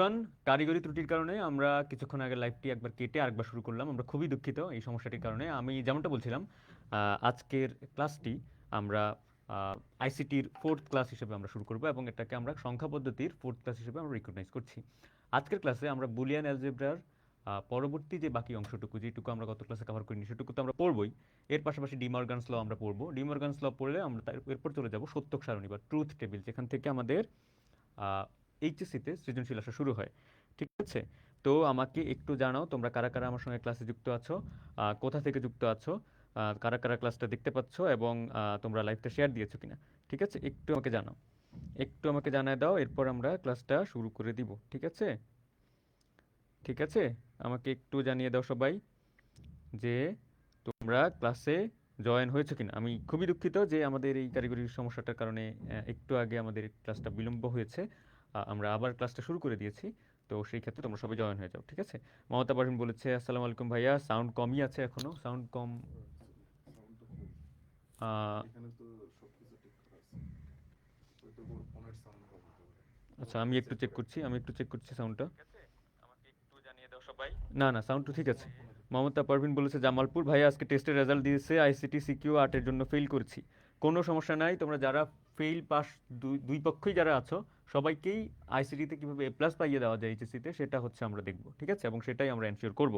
Everyone, কারিগরি ত্রুটির কারণে আমরা কিছুক্ষণ আগে লাইভটি একবার কেটে আরেকবার শুরু করলাম। আমরা খুবই দুঃখিত এই সমস্যাটির কারণে। আমি যেমনটা বলছিলাম, আজকের ক্লাসটি আমরা আইসিটির ফোর্থ ক্লাস হিসেবে আমরা শুরু করব এবং এটাকে আমরা সংখ্যা পদ্ধতির ফোর্থ ক্লাস হিসেবে আমরা রিকগনাইজ করছি। আজকের ক্লাসে আমরা বুলিয়ান অ্যালজেব্রার পরবর্তী যে বাকি অংশটুকু, যেটুকু আমরা গত ক্লাসে কভার করিনি সেটুকু তো আমরা পড়বই। এর পাশাপাশি ডিমর্গানস ল আমরা পড়বো। ডিমর্গানস ল পড়লে আমরা এরপর চলে যাব সত্যক সারণী বা ট্রুথ টেবিল, যেখান থেকে আমাদের এইচএসসিতে সৃজনশীল আসা শুরু হয়। ঠিক আছে? তো আমাকে একটু জানাও তোমরা কারা কারা আমার সঙ্গে ক্লাসে যুক্ত আছো, কোথা থেকে যুক্ত আছো, কারা কারা ক্লাসটা দেখতে পাচ্ছ এবং তোমরা লাইভটা শেয়ার দিয়েছো কিনা। ঠিক আছে, একটু আমাকে জানাও, একটু আমাকে জানায় দাও, এরপর আমরা ক্লাসটা শুরু করে দিব। ঠিক আছে? ঠিক আছে, আমাকে একটু জানিয়ে দাও সবাই যে তোমরা ক্লাসে জয়েন হয়েছো কিনা। আমি খুবই দুঃখিত যে আমাদের এই কারিগরি সমস্যাটার কারণে একটু আগে আমাদের ক্লাসটা বিলম্ব হয়েছে। আমরা আবার ক্লাসটা শুরু করে দিয়েছি। তো সেই ক্ষেত্রে তোমরা সবাই জয়েন হয়ে যাও। ঠিক আছে? মমতা পারভিন বলেছে আসসালামু আলাইকুম ভাইয়া, সাউন্ড কমই আছে, এখনো সাউন্ড কম। আচ্ছা, আমি একটু চেক করছি, সাউন্ডটা। আমাকে একটু জানিয়ে দাও সবাই। না না, সাউন্ড তো ঠিক আছে। মমতা পারভিন বলেছে জামালপুর ভাইয়া আজকে টেস্টের রেজাল্ট দিয়েছে, আইসিটি সিকিউ 8-এর জন্য ফেল করেছি। কোনো সমস্যা নাই, তোমরা যারা ফেল পাস দুই দুই পক্ষই যারা আছো সবাইকেই আইসিটিতে কীভাবে এ প্লাস পাইয়ে দেওয়া যায় এইচএসসিতে সেটা হচ্ছে আমরা দেখব। ঠিক আছে? এবং সেটাই আমরা এনশিওর করব।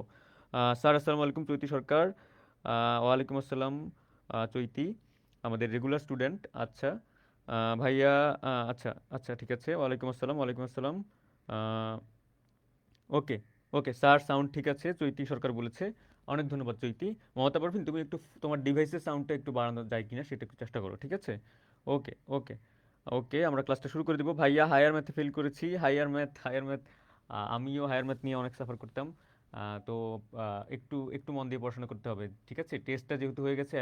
স্যার আসসালামু আলাইকুম, চৈতি সরকার। ওয়ালাইকুম আসসালাম। চৈতি আমাদের রেগুলার স্টুডেন্ট। আচ্ছা, ভাইয়া, আচ্ছা আচ্ছা, ঠিক আছে, ওয়ালাইকুম আসসালাম, ওয়ালাইকুম আসসালাম। ওকে, ওকে স্যার, সাউন্ড ঠিক আছে, চৈতি সরকার বলেছে। অনেক ধন্যবাদ চৈতি। মমতা পারভিন, তুমি একটু তোমার ডিভাইসের সাউন্ডটা একটু বাড়ানো যায় কিনা সেটা একটু চেষ্টা করো। ঠিক আছে? ওকে ওকে ওকে, আমরা ক্লাসটা শুরু করে দেবো। ভাইয়া হায়ার ম্যাথে ফেল করেছি। হায়ার ম্যাথ আমিও হায়ার ম্যাথ নিয়ে অনেক সাফার করতাম। তো একটু একটু মন দিয়ে পড়াশোনা করতে হবে। ঠিক আছে? টেস্টটা যেহেতু হয়ে গেছে,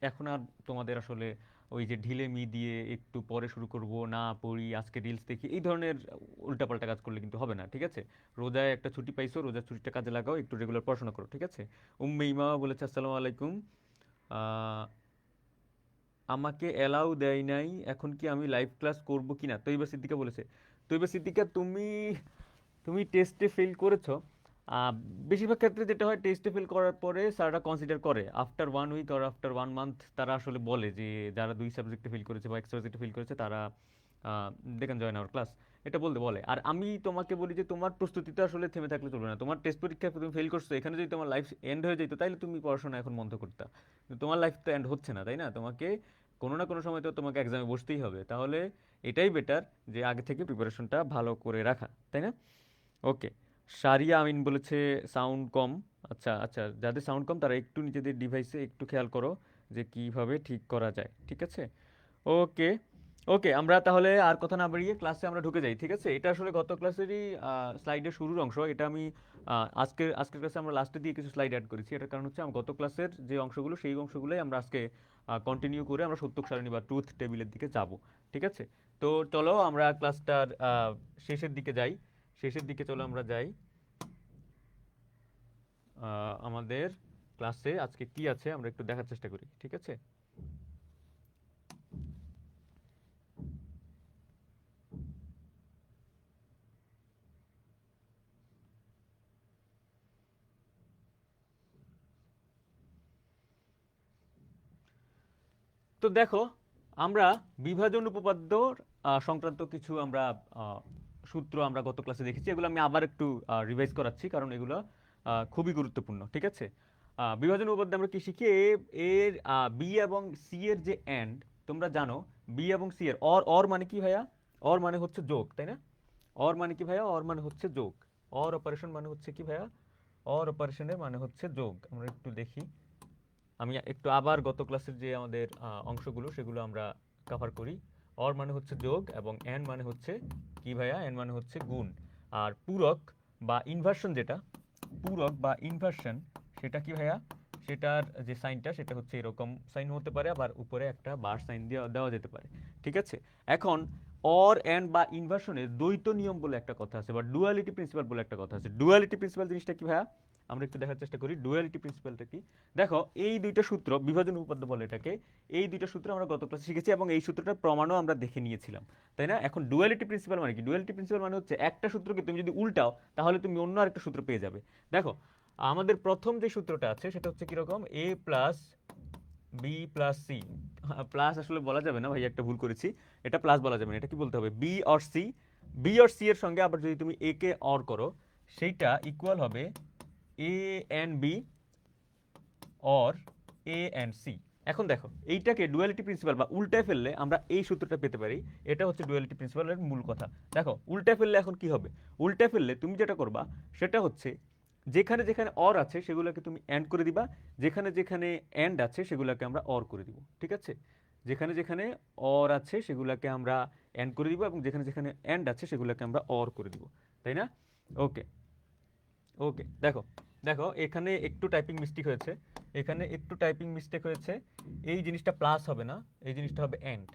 এখন আর তোমাদের আসলে ওই যে ঢিলেমি দিয়ে একটু পরে শুরু করব, না পড়ি, আজকে রিলস দেখি, এই ধরনের উল্টাপাল্টা কাজ করলে কিন্তু হবে না। ঠিক আছে? রোজায় একটা ছুটি পাইছো, রোজার ছুটিটা কাজে লাগাও, একটু রেগুলার পড়াশোনা করো। ঠিক আছে? উম্মে ইমা বলেছে আসসালামু আলাইকুম। আহ, আমাকে অ্যালাউ দেয় নাই, এখন কি আমি লাইভ ক্লাস করব কিনা, তৈবা সিদ্দিকা বলেছে। তৈবা সিদ্দিকা, তুমি তুমি টেস্টে ফেল করেছো। আহ, বেশিরভাগ ক্ষেত্রে যেটা হয়, টেস্টে ফেল করার পরে স্যাররা কনসিডার করে আফটার 1 উইক আর আফটার 1 মান্থ, তারা আসলে বলে যে যারা 2 সাবজেক্টে ফেল করেছে বা এক্সট্রা সাবজেক্টে ফেল করেছে তারা they can join our class. এটা বলতে বলে। আর আমি তোমাকে বলি যে তোমার প্রস্তুতিতে আসলে থেমে থাকলে চলবে না। তোমার টেস্ট পরীক্ষায় তুমি ফেল করছো, এখানে যদি তোমার লাইফ এন্ড হয়ে যেত তাহলে তুমি পড়াশোনা এখন বন্ধ করতে। কিন্তু তোমার লাইফ তো এন্ড হচ্ছে না, তাই না? তোমাকে কোনো না কোনো সময় তো তোমাকে এক্সামে বসতেই হবে। তাহলে এটাই বেটার যে আগে থেকে প্রিপারেশনটা ভালো করে রাখা, তাই না? ওকে, সারিয়া আমিন বলেছে সাউন্ড কম। আচ্ছা আচ্ছা, যাদের সাউন্ড কম তারা একটু নিজেদের ডিভাইসে একটু খেয়াল করো যে কিভাবে ঠিক করা যায়। ঠিক আছে? ওকে ওকে, আমরা তাহলে আর কথা না বাড়িয়ে ক্লাসে আমরা ঢুকে যাই। ঠিক আছে? এটা আসলে গত ক্লাসেরই স্লাইডের শুরুর অংশ। এটা আমি আজকের ক্লাসে আমরা লাস্টে দিয়ে কিছু স্লাইড অ্যাড করেছি। এটার কারণ হচ্ছে গত ক্লাসের যে অংশগুলো সেই অংশগুলোই আমরা আজকে কন্টিনিউ করে আমরা সত্যক সারণী বা ট্রুথ টেবিলের দিকে যাব। ঠিক আছে? তো চলো আমরা ক্লাসটার শেষের দিকে যাই। শেষের দিকে চলো আমরা যাই। আমাদের ক্লাসে আজকে কি আছে আমরা একটু দেখার চেষ্টা করি। ঠিক আছে? তো দেখো, আমরা বিভাজন উপপাদ্যর সংক্রান্ত কিছু আমরা সূত্র আমরা গত ক্লাসে দেখেছি। এগুলো আমি আবার একটু রিভাইজ করাচ্ছি কারণ এগুলো খুবই গুরুত্বপূর্ণ। ঠিক আছে? বিভাজন উপপাদ্যে আমরা কি শিখি, এর বি এবং সি এর যে এন্ড, তোমরা জানো বি এবং সি এর অর মানে কি ভাইয়া? অর মানে হচ্ছে যোগ, তাই না? অর মানে কি ভাইয়া? অর মানে হচ্ছে যোগ। অর অপারেশন মানে হচ্ছে কি ভাইয়া? অর অপারেশনের মানে হচ্ছে যোগ। আমরা একটু দেখি, আমি একটু আবার গত ক্লাসের যে আমাদের অংশগুলো সেগুলো আমরা কভার করি। অর মানে হচ্ছে যোগ এবং এন মানে হচ্ছে কি ভাইয়া? এন মানে হচ্ছে গুণ। আর পূরক বা ইনভার্সন, যেটা পূরক বা ইনভার্সন, সেটা কি ভাইয়া? সেটার যে সাইনটা সেটা হচ্ছে এরকম সাইন হতে পারে, আবার উপরে একটা বার সাইন দেওয়া দেওয়া যেতে পারে। ঠিক আছে? এখন অর অ্যান্ড বা ইনভার্সনে দ্বৈত নিয়ম বলে একটা কথা আছে, বা ডুয়ালিটি প্রিন্সিপাল বলে একটা কথা আছে। ডুয়ালিটি প্রিন্সিপাল জিনিসটা কি ভাইয়া? আমরা একটু দেখার চেষ্টা করি ডুয়ালিটি প্রিন্সিপালটা কি। দেখো এই দুইটা সূত্র, বিভাজন উপপাদ্য বলে এটাকে, এই দুইটা সূত্র আমরা গত ক্লাসে শিখেছি এবং এই সূত্রটার প্রমাণও আমরা দেখে নিয়েছিলাম, তাই না? এখন ডুয়ালিটি প্রিন্সিপাল মানে কি? ডুয়ালিটি প্রিন্সিপাল মানে হচ্ছে একটা সূত্রকে তুমি যদি উল্টাও তাহলে তুমি অন্য আরেকটা সূত্র পেয়ে যাবে। দেখো আমাদের প্রথম যে সূত্রটা আছে সেটা হচ্ছে কিরকম, A plus B plus C. Plus আসলে বলা যাবে না ভাই, একটা ভুল করেছি, এটা প্লাস বলা যাবে না, এটা কি বলতে হবে, B or C. B or C এর সঙ্গে আবার যদি তুমি এ কে অর করো, সেইটা ইকুয়াল হবে A and B or A and C. এখন দেখো এইটাকে ডুয়ালিটি প্রিন্সিপাল বা উল্টায় ফেললে আমরা এই সূত্রটা পেতে পারি। এটা হচ্ছে ডুয়ালিটি প্রিন্সিপালের মূল কথা। দেখো উল্টায় ফেললে এখন কি হবে, উল্টায় ফেললে তুমি যেটা করবা সেটা হচ্ছে যেখানে যেখানে অর আছে সেগুলোকে তুমি অ্যান্ড করে দিবা, যেখানে যেখানে অ্যান্ড আছে সেগুলোকে আমরা অর করে দিব, ঠিক আছে? যেখানে যেখানে অর আছে সেগুলোকে আমরা অ্যান্ড করে দিব এবং যেখানে যেখানে অ্যান্ড আছে সেগুলোকে আমরা অর করে দিব, তাই না? ওকে, ওকে, দেখো দেখো এখানে একটু টাইপিং মিস্টেক হয়েছে, এখানে একটু টাইপিং মিস্টেক হয়েছে। এই জিনিসটা প্লাস হবে না, এই জিনিসটা হবে এন্ড,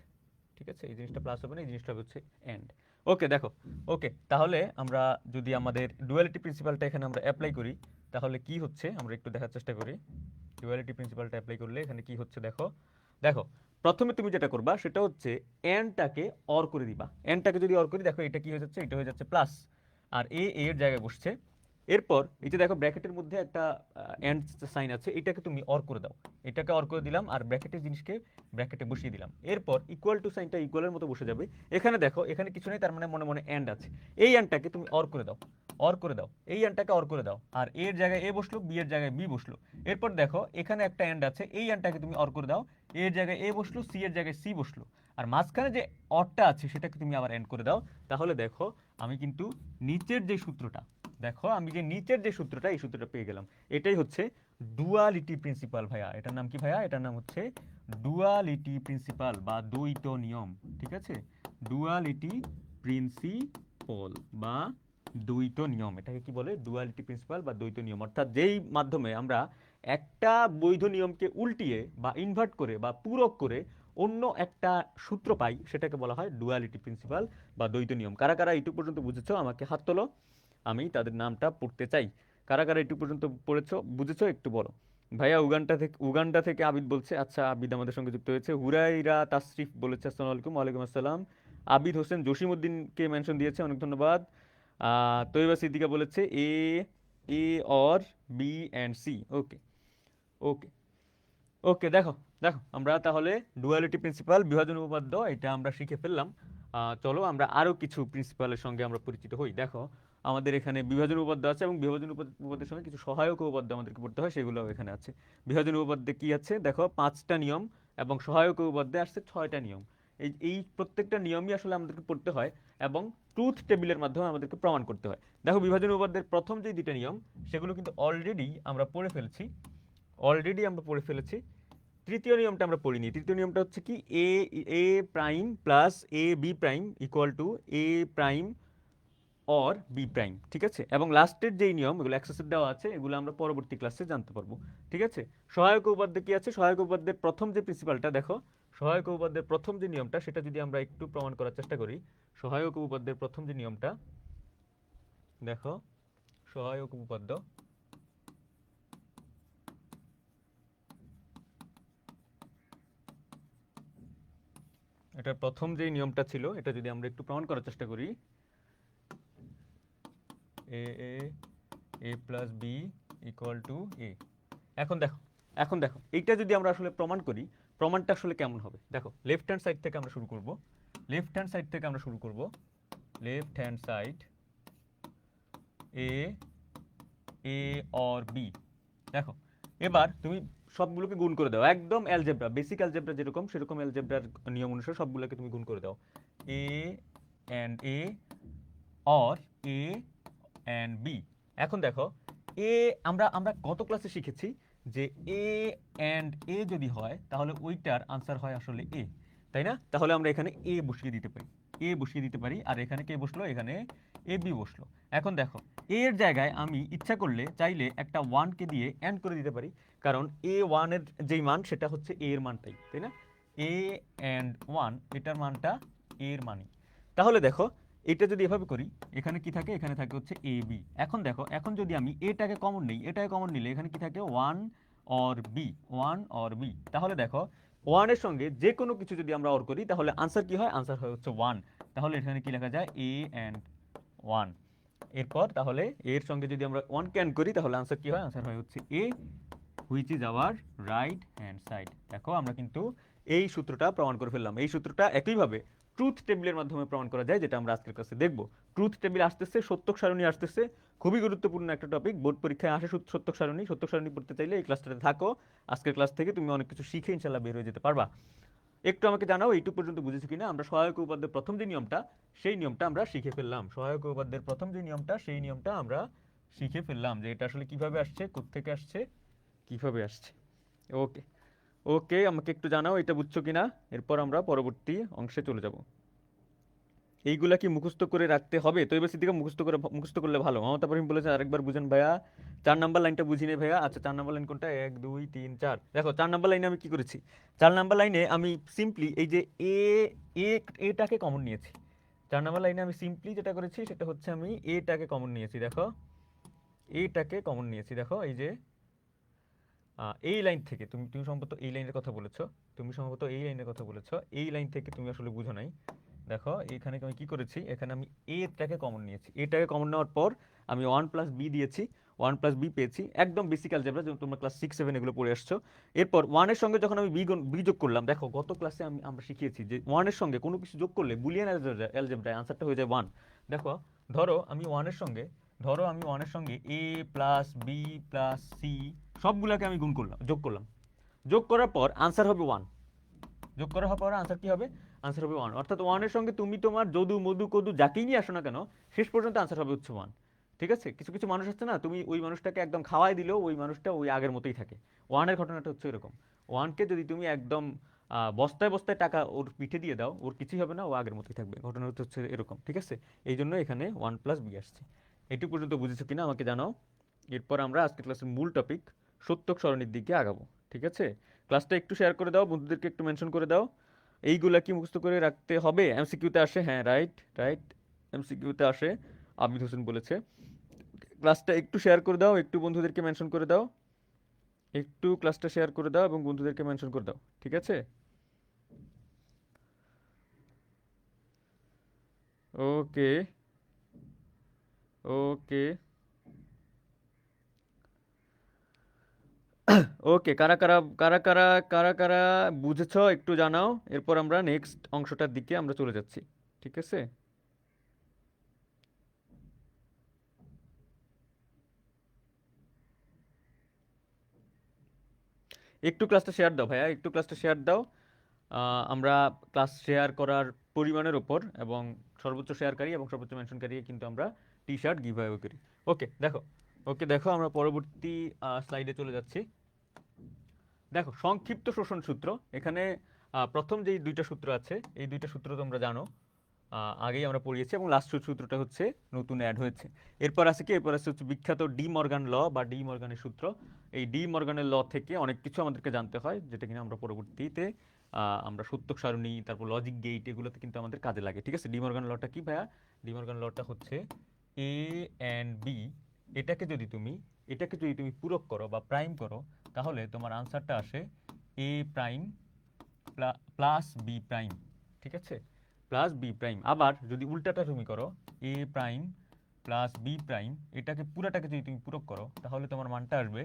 ঠিক আছে? এই জিনিসটা প্লাস হবে না, এই জিনিসটা হচ্ছে এন্ড। ওকে দেখো, ওকে তাহলে আমরা যদি আমাদের ডুয়ালিটি প্রিন্সিপালটা এখানে আমরা অ্যাপ্লাই করি তাহলে কি হচ্ছে আমরা একটু দেখার চেষ্টা করি। ডুয়ালিটি প্রিন্সিপালটা অ্যাপ্লাই করলে এখানে কি হচ্ছে দেখো, দেখো প্রথমে তুমি যেটা করবা সেটা হচ্ছে এনটাকে অর করে দিবা। এনটাকে যদি অর করি দেখো এটা কি হয়ে যাচ্ছে, এটা হয়ে যাচ্ছে প্লাস, আর এ এর জায়গায় বসছে। এরপর এই যে দেখো ব্র্যাকেটের মধ্যে একটা এন্ড সাইন আছে, এটাকে তুমি অর করে দাও। এটাকে অর করে দিলাম আর ব্র্যাকেটের জিনিসকে ব্র্যাকেটে বসিয়ে দিলাম। এরপর ইকুয়াল টু সাইনটা ইকুয়ালের মতো বসে যাবে। এখানে দেখো এখানে কিছু নেই, তার মানে মনে মনে এন্ড আছে। এই এন্ডটাকে তুমি অর করে দাও, অর করে দাও, এই এন্ডটাকে অর করে দাও, আর এর জায়গায় এ বসলো, বি এর জায়গায় বি বসলো। এরপর দেখো এখানে একটা এন্ড আছে, এই এন্ডটাকে তুমি অর করে দাও, এর জায়গায় এ বসলো, সি এর জায়গায় সি বসলো, আর মাঝখানে যে অরটা আছে সেটাকে তুমি আবার এন্ড করে দাও। তাহলে দেখো আমি কিন্তু নিচের যে সূত্রটা, দেখো আমি যে নিচের যে সূত্রটা, এই সূত্রটা পেয়ে গেলাম। এটাই হচ্ছে ডুয়ালিটি প্রিন্সিপাল ভাইয়া। এটার নাম কি ভাইয়া? এটার নাম হচ্ছে ডুয়ালিটি প্রিন্সিপাল বা দ্বৈত নিয়ম, ঠিক আছে? ডুয়ালিটি প্রিন্সিপাল বা দ্বৈত নিয়ম, এটাকে কি বলে? ডুয়ালিটি প্রিন্সিপাল বা দ্বৈত নিয়ম। অর্থাৎ যেই মাধ্যমে আমরা একটা বৈধ নিয়মকে উল্টিয়ে বা ইনভার্ট করে বা পূরক করে অন্য একটা সূত্র পাই, সেটাকে বলা হয় ডুয়ালিটি প্রিন্সিপাল বা দ্বৈত নিয়ম। কারা কারা এইটুকু পর্যন্ত বুঝেছো আমাকে হাত তোলো, আমি তাদের নামটা পড়তে চাই। কারা কারা এইটুকু পর্যন্ত পড়েছো, বুঝেছো, একটু বলো। ভাইয়া উগান্ডা থেকে আবিদ বলছে, আচ্ছা আবিদ আমাদের সঙ্গে যুক্ত হয়েছে। হুরাইরা তাশরিফ বলেছে আসসালামু আলাইকুম। ওয়ালাইকুম আসসালাম। আবিদ হোসেন জসিমউদ্দিনকে মেনশন দিয়েছে, অনেক ধন্যবাদ। তৈবা সিদ্দিকা বলেছে এ, A or B and C. ওকে, ওকে, ওকে, দেখো দেখো আমরা তাহলে ডুয়ালিটি প্রিন্সিপাল, বিভাজন উপপাদ্য, এটা আমরা শিখে ফেললাম। চলো আমরা আরো কিছু প্রিন্সিপালের সঙ্গে আমরা পরিচিত হই। দেখো আমাদের এখানে বিভাজন উপপাদ্য আছে এবং বিভাজন উপপাদ্যের সঙ্গে কিছু সহায়ক উপপাদ্য আমাদেরকে পড়তে হয়, সেগুলো এখানে আছে। বিভাজন উপপাদ্যে কি আছে দেখো, 5টা নিয়ম, এবং সহায়ক উপপাদ্যে আসছে 6টা নিয়ম। এই এই প্রত্যেকটা নিয়মই আসলে আমাদেরকে পড়তে হয় এবং ট্রুথ টেবিলের মাধ্যমে আমাদেরকে প্রমাণ করতে হয়। দেখো বিভাজন উপপাদ্যের প্রথম যে 2টা নিয়ম সেগুলো কিন্তু অলরেডি আমরা পড়ে ফেলেছি, অলরেডি আমরা পড়ে ফেলেছি। তৃতীয় নিয়মটা আমরা পড়িনি। তৃতীয় নিয়মটা হচ্ছে কি, A, A prime plus A B prime equal to A prime or B prime, ঠিক আছে? এবং লাস্টের যেই নিয়ম, এগুলো এক্সেসের দেওয়া আছে, এগুলো আমরা পরবর্তী ক্লাসে জানতে পারবো, ঠিক আছে? সহায়ক উপপাদ্য কি আছে? সহায়ক উপপাদ্যের প্রথম যে প্রিন্সিপালটা দেখো, সহায়ক উপপাদ্যের প্রথম যে নিয়মটা সেটা যদি আমরা একটু প্রমাণ করার চেষ্টা করি। সহায়ক উপপাদ্যের প্রথম যে নিয়মটা দেখো, সহায়ক উপপাদ্য, এটার প্রথম যে নিয়মটা ছিল এটা যদি আমরা একটু প্রমাণ করার চেষ্টা করি, এ এ এ প্লাস বি ইকুয়াল টু এ। এখন দেখো, এখন দেখো এইটা যদি আমরা আসলে প্রমাণ করি, প্রমাণটা আসলে কেমন হবে দেখো। লেফট হ্যান্ড সাইড থেকে আমরা শুরু করব, লেফট হ্যান্ড সাইড থেকে আমরা শুরু করব, লেফট হ্যান্ড সাইড এ, এ অর বি। দেখো এবার তুমি সবগুলোকে গুণ করে দাও, একদম অ্যালজেব্রা, বেসিক অ্যালজেব্রা যেরকম সেরকম অ্যালজেব্রার নিয়ম অনুসারে সবগুলোকে তুমি গুণ করে দাও। A and A or A and B. এখন দেখো এ, আমরা আমরা গত ক্লাসে শিখেছি যে এ অ্যান্ড এ যদি হয় তাহলে ওইটার আনসার হয় আসলে এ, তাই না? তাহলে আমরা এখানে এ বসিয়ে দিতে পারি, এ বসিয়ে দিতে পারি, আর এখানে কে বসলো? এখানে এ বি বসলো। এখন দেখো এর জায়গায় আমি ইচ্ছা করলে চাইলে একটা ওয়ানকে দিয়ে অ্যান্ড করে দিতে পারি, কারণ এ ওয়ানের যেই মান সেটা হচ্ছে এ এর মানটাই, তাই না? এ অ্যান্ড ওয়ান, এটার মানটা এর মানই। তাহলে দেখো এটা যদি এভাবে করি, এখানে কি থাকে, এখানে থাকে হচ্ছে এ বি। এখন দেখো, এখন যদি আমি এটাকে কমন নিই, এটাকে কমন নিলে এখানে কি থাকে, one or B, one or B. তাহলে দেখো ওয়ানের সঙ্গে যে কোনো কিছু যদি আমরা অর করি তাহলে আনসার কি হয়, আনসার হয় হচ্ছে ওয়ান। তাহলে এখানে কি লেখা যায়, এ অ্যান্ড ওয়ান। এরপর তাহলে এর সঙ্গে যদি আমরা ওয়ান ক্যান করি তাহলে আনসার কি হয়, আনসার হয় হচ্ছে A, which is our right hand side. দেখো আমরা কিন্তু এই সূত্রটা প্রমাণ করে ফেললাম। এই সূত্রটা একইভাবে ট্রুথ টেবিলের মাধ্যমে প্রমাণ করা যায়, যেটা আমরা আজকের ক্লাসে দেখব। ট্রুথ টেবিল আসতেছে, সত্যক সারণী আসতেছে, খুবই গুরুত্বপূর্ণ একটা টপিক, বোর্ড পরীক্ষায় আসে সত্যক সারণী। সত্যক সারণী পড়তে চাইলে এই ক্লাসটাতে থাকো, আজকের ক্লাস থেকে তুমি অনেক কিছু শিখে ইনশাল্লাহ বের হয়ে যেতে পারবা। একটু আমাকে জানাও এইটুকু পর্যন্ত বুঝেছো কিনা। আমরা সহায়ক উপপাদ্যের প্রথম যে নিয়মটা, সেই নিয়মটা আমরা শিখে ফেললাম। সহায়ক উপপাদ্যের প্রথম যে নিয়মটা, সেই নিয়মটা আমরা শিখে ফেললাম, যে এটা আসলে কিভাবে আসছে, কোত্থেকে আসছে, কিভাবে আসছে। ওকে, ওকে, আমাকে একটু জানাও এটা বুঝছো কিনা। এরপর আমরা পরবর্তী অংশে চলে যাব। এইগুলা কি মুখস্থ করে রাখতে হবে? তো এবার সিদ্দিকা মুখস্থ করলে ভালো। মমতা পরিম বলেছে আরেকবার বুঝেন ভাইয়া, 4 নাম্বার লাইনটা বুঝিনি ভাইয়া। আচ্ছা 4 নাম্বার লাইন কোনটা, 1 2 3 4। দেখো 4 নাম্বার লাইনে আমি কি করেছি, 4 নাম্বার লাইনে আমি সিম্পলি এই যে এ এ এটাকে কমন নিয়েছি। 4 নাম্বার লাইনে আমি সিম্পলি যেটা করেছি সেটা হচ্ছে আমি এটাকে কমন নিয়েছি। দেখো এইটাকে কমন নিয়েছি, দেখো এই যে এই লাইন থেকে তুমি তুমি সম্ভবত এই লাইনের কথা বলেছো, তুমি সম্ভবত এই লাইনের কথা বলেছো, এই লাইন থেকে তুমি আসলে বুঝো নাই। দেখো এখানে আমি কি করেছি, এখানে আমি এটাকে কমন নিয়েছি। এটাকে কমন নেওয়ার পর আমি ওয়ান প্লাস বি দিয়েছি, ওয়ান প্লাস বি পেয়েছি, একদম বেসিক অ্যালজেব্রা, যেমন তোমরা ক্লাস 6 7 এগুলো পড়ে আসছো। এরপর ওয়ানের সঙ্গে যখন আমি বি যোগ করলাম, দেখো গত ক্লাসে আমরা শিখিয়েছি যে ওয়ানের সঙ্গে কোনো কিছু যোগ করলে বুলিয়ান অ্যালজেব্রায় আনসারটা হয়ে যায় ওয়ান। দেখো ধরো আমি ওয়ানের সঙ্গে, এ প্লাস বি প্লাস সি সবগুলোকে আমি গুণ করলাম, যোগ করলাম। যোগ করার পর আনসার হবে ওয়ান। যোগ করা হওয়ার পর আনসার কি হবে, আনসার হবে ওয়ান। অর্থাৎ ওয়ানের সঙ্গে তুমি তোমার যদু মধু কদু যাকেই নিয়ে আসো না কেন, শেষ পর্যন্ত আনসার হবে হচ্ছে ওয়ান। ঠিক আছে, কিছু কিছু মানুষ আছে না, তুমি ওই মানুষটাকে একদম খাওয়াই দিলেও ওই মানুষটা ওই আগের মতোই থাকে। ওয়ানের ঘটনাটা হচ্ছে এরকম। ওয়ানকে যদি তুমি একদম বস্তায় বস্তায় টাকা ওর পিঠে দিয়ে দাও, ওর কিছুই হবে না, ও আগের মতোই থাকবে। ঘটনা হচ্ছে এরকম। ঠিক আছে, এই জন্য এখানে ওয়ান প্লাস বি আসছে। এইটুকু পর্যন্ত বুঝেছো কিনা আমাকে জানাও। এরপর আমরা আজকে ক্লাসের মূল টপিক সত্যক সরণির দিকে আগাবো। ঠিক আছে, ক্লাসটা একটু শেয়ার করে দাও, বন্ধুদেরকে একটু মেনশন করে দাও। এইগুলা কি মুখস্থ করে রাখতে হবে? এমসিকিউতে আসে, হ্যাঁ রাইট রাইট, এমসিকিউতে আসে, আবিদ হোসেন বলেছে। ক্লাসটা একটু শেয়ার করে দাও, একটু বন্ধুদেরকে মেনশন করে দাও, একটু ক্লাসটা শেয়ার করে দাও এবং বন্ধুদেরকে মেনশন করে দাও। ঠিক আছে, ওকে, ওকে, ওকে, কারা কারা কারা কারা কারা কারা বুঝেছো একটু জানাও। এরপর আমরা নেক্সট অংশটার দিকে আমরা চলে যাচ্ছি। ঠিক আছে, একটু ক্লাসটা শেয়ার দাও ভাইয়া, একটু ক্লাসটা শেয়ার দাও। আমরা ক্লাস শেয়ার করার পরিমাণের ওপর এবং সর্বোচ্চ শেয়ারকারী এবং সর্বোচ্চ মেনশনকারী কিন্তু আমরা টি শার্ট গিভ অ্যাওয়ে করি। ওকে দেখো, ওকে দেখো আমরা পরবর্তী স্লাইডে চলে যাচ্ছি। দেখো সংক্ষিপ্ত শোষণ সূত্র, এখানে প্রথম যেই দুইটা সূত্র আছে এই দুইটা সূত্র তোমরা জানো, আগেই আমরা পড়িয়েছি, এবং লাস্ট সূত্রটা হচ্ছে নতুন অ্যাড হয়েছে। এরপর আছে কি, এরপর আছে হচ্ছে বিখ্যাত ডি মর্গান ল বা ডি মর্গানের সূত্র। এই ডি মর্গানের ল থেকে অনেক কিছু আমাদেরকে জানতে হয়, যেটা কিনা আমরা পরবর্তীতে আমরা সত্যক সারণী, তারপর লজিক গেট, এগুলোতে কিন্তু আমাদের কাজে লাগে। ঠিক আছে, ডি মর্গান লটা কি ভাইয়া, ডি মর্গান লটা হচ্ছে এ অ্যান্ড বি, এটাকে যদি তুমি পূরক করো বা প্রাইম করো, তাহলে তোমার আনসারটা আসে এ প্রাইম প্লাস বি প্রাইম। ঠিক আছে, প্লাস বি প্রাইম। আবার যদি উল্টাটা তুমি করো, এ প্রাইম প্লাস বি প্রাইম, এটাকে পুরাটাকে যদি তুমি পূরক করো তাহলে তোমার মানটা আসবে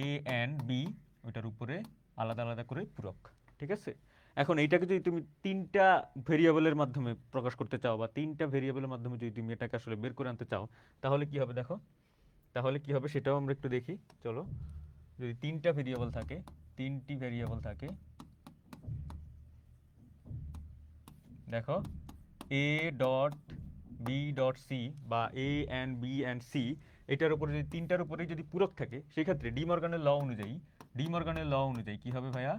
এ অ্যান্ড বি, ওইটার উপরে আলাদা আলাদা করে পূরক। ঠিক আছে, এখন এইটাকে যদি তুমি তিনটা ভেরিয়েবলের মাধ্যমে প্রকাশ করতে চাও, বা তিনটা ভেরিয়েবলের মাধ্যমে যদি তুমি এটাকে আসলে বের করে আনতে চাও, তাহলে কি হবে দেখো, তাহলে কি হবে সেটাও আমরা একটু দেখি। চলো, যদি তিনটা ভেরিয়েবল থাকে, তিনটি ভেরিয়েবল থাকে, দেখো A dot B dot C বা A and B and C, এটার উপরে যদি তিনটার উপরেই যদি পূরক থাকে, সেক্ষেত্রে ডি মর্গানের ল অনুযায়ী কি হবে ভাইয়া,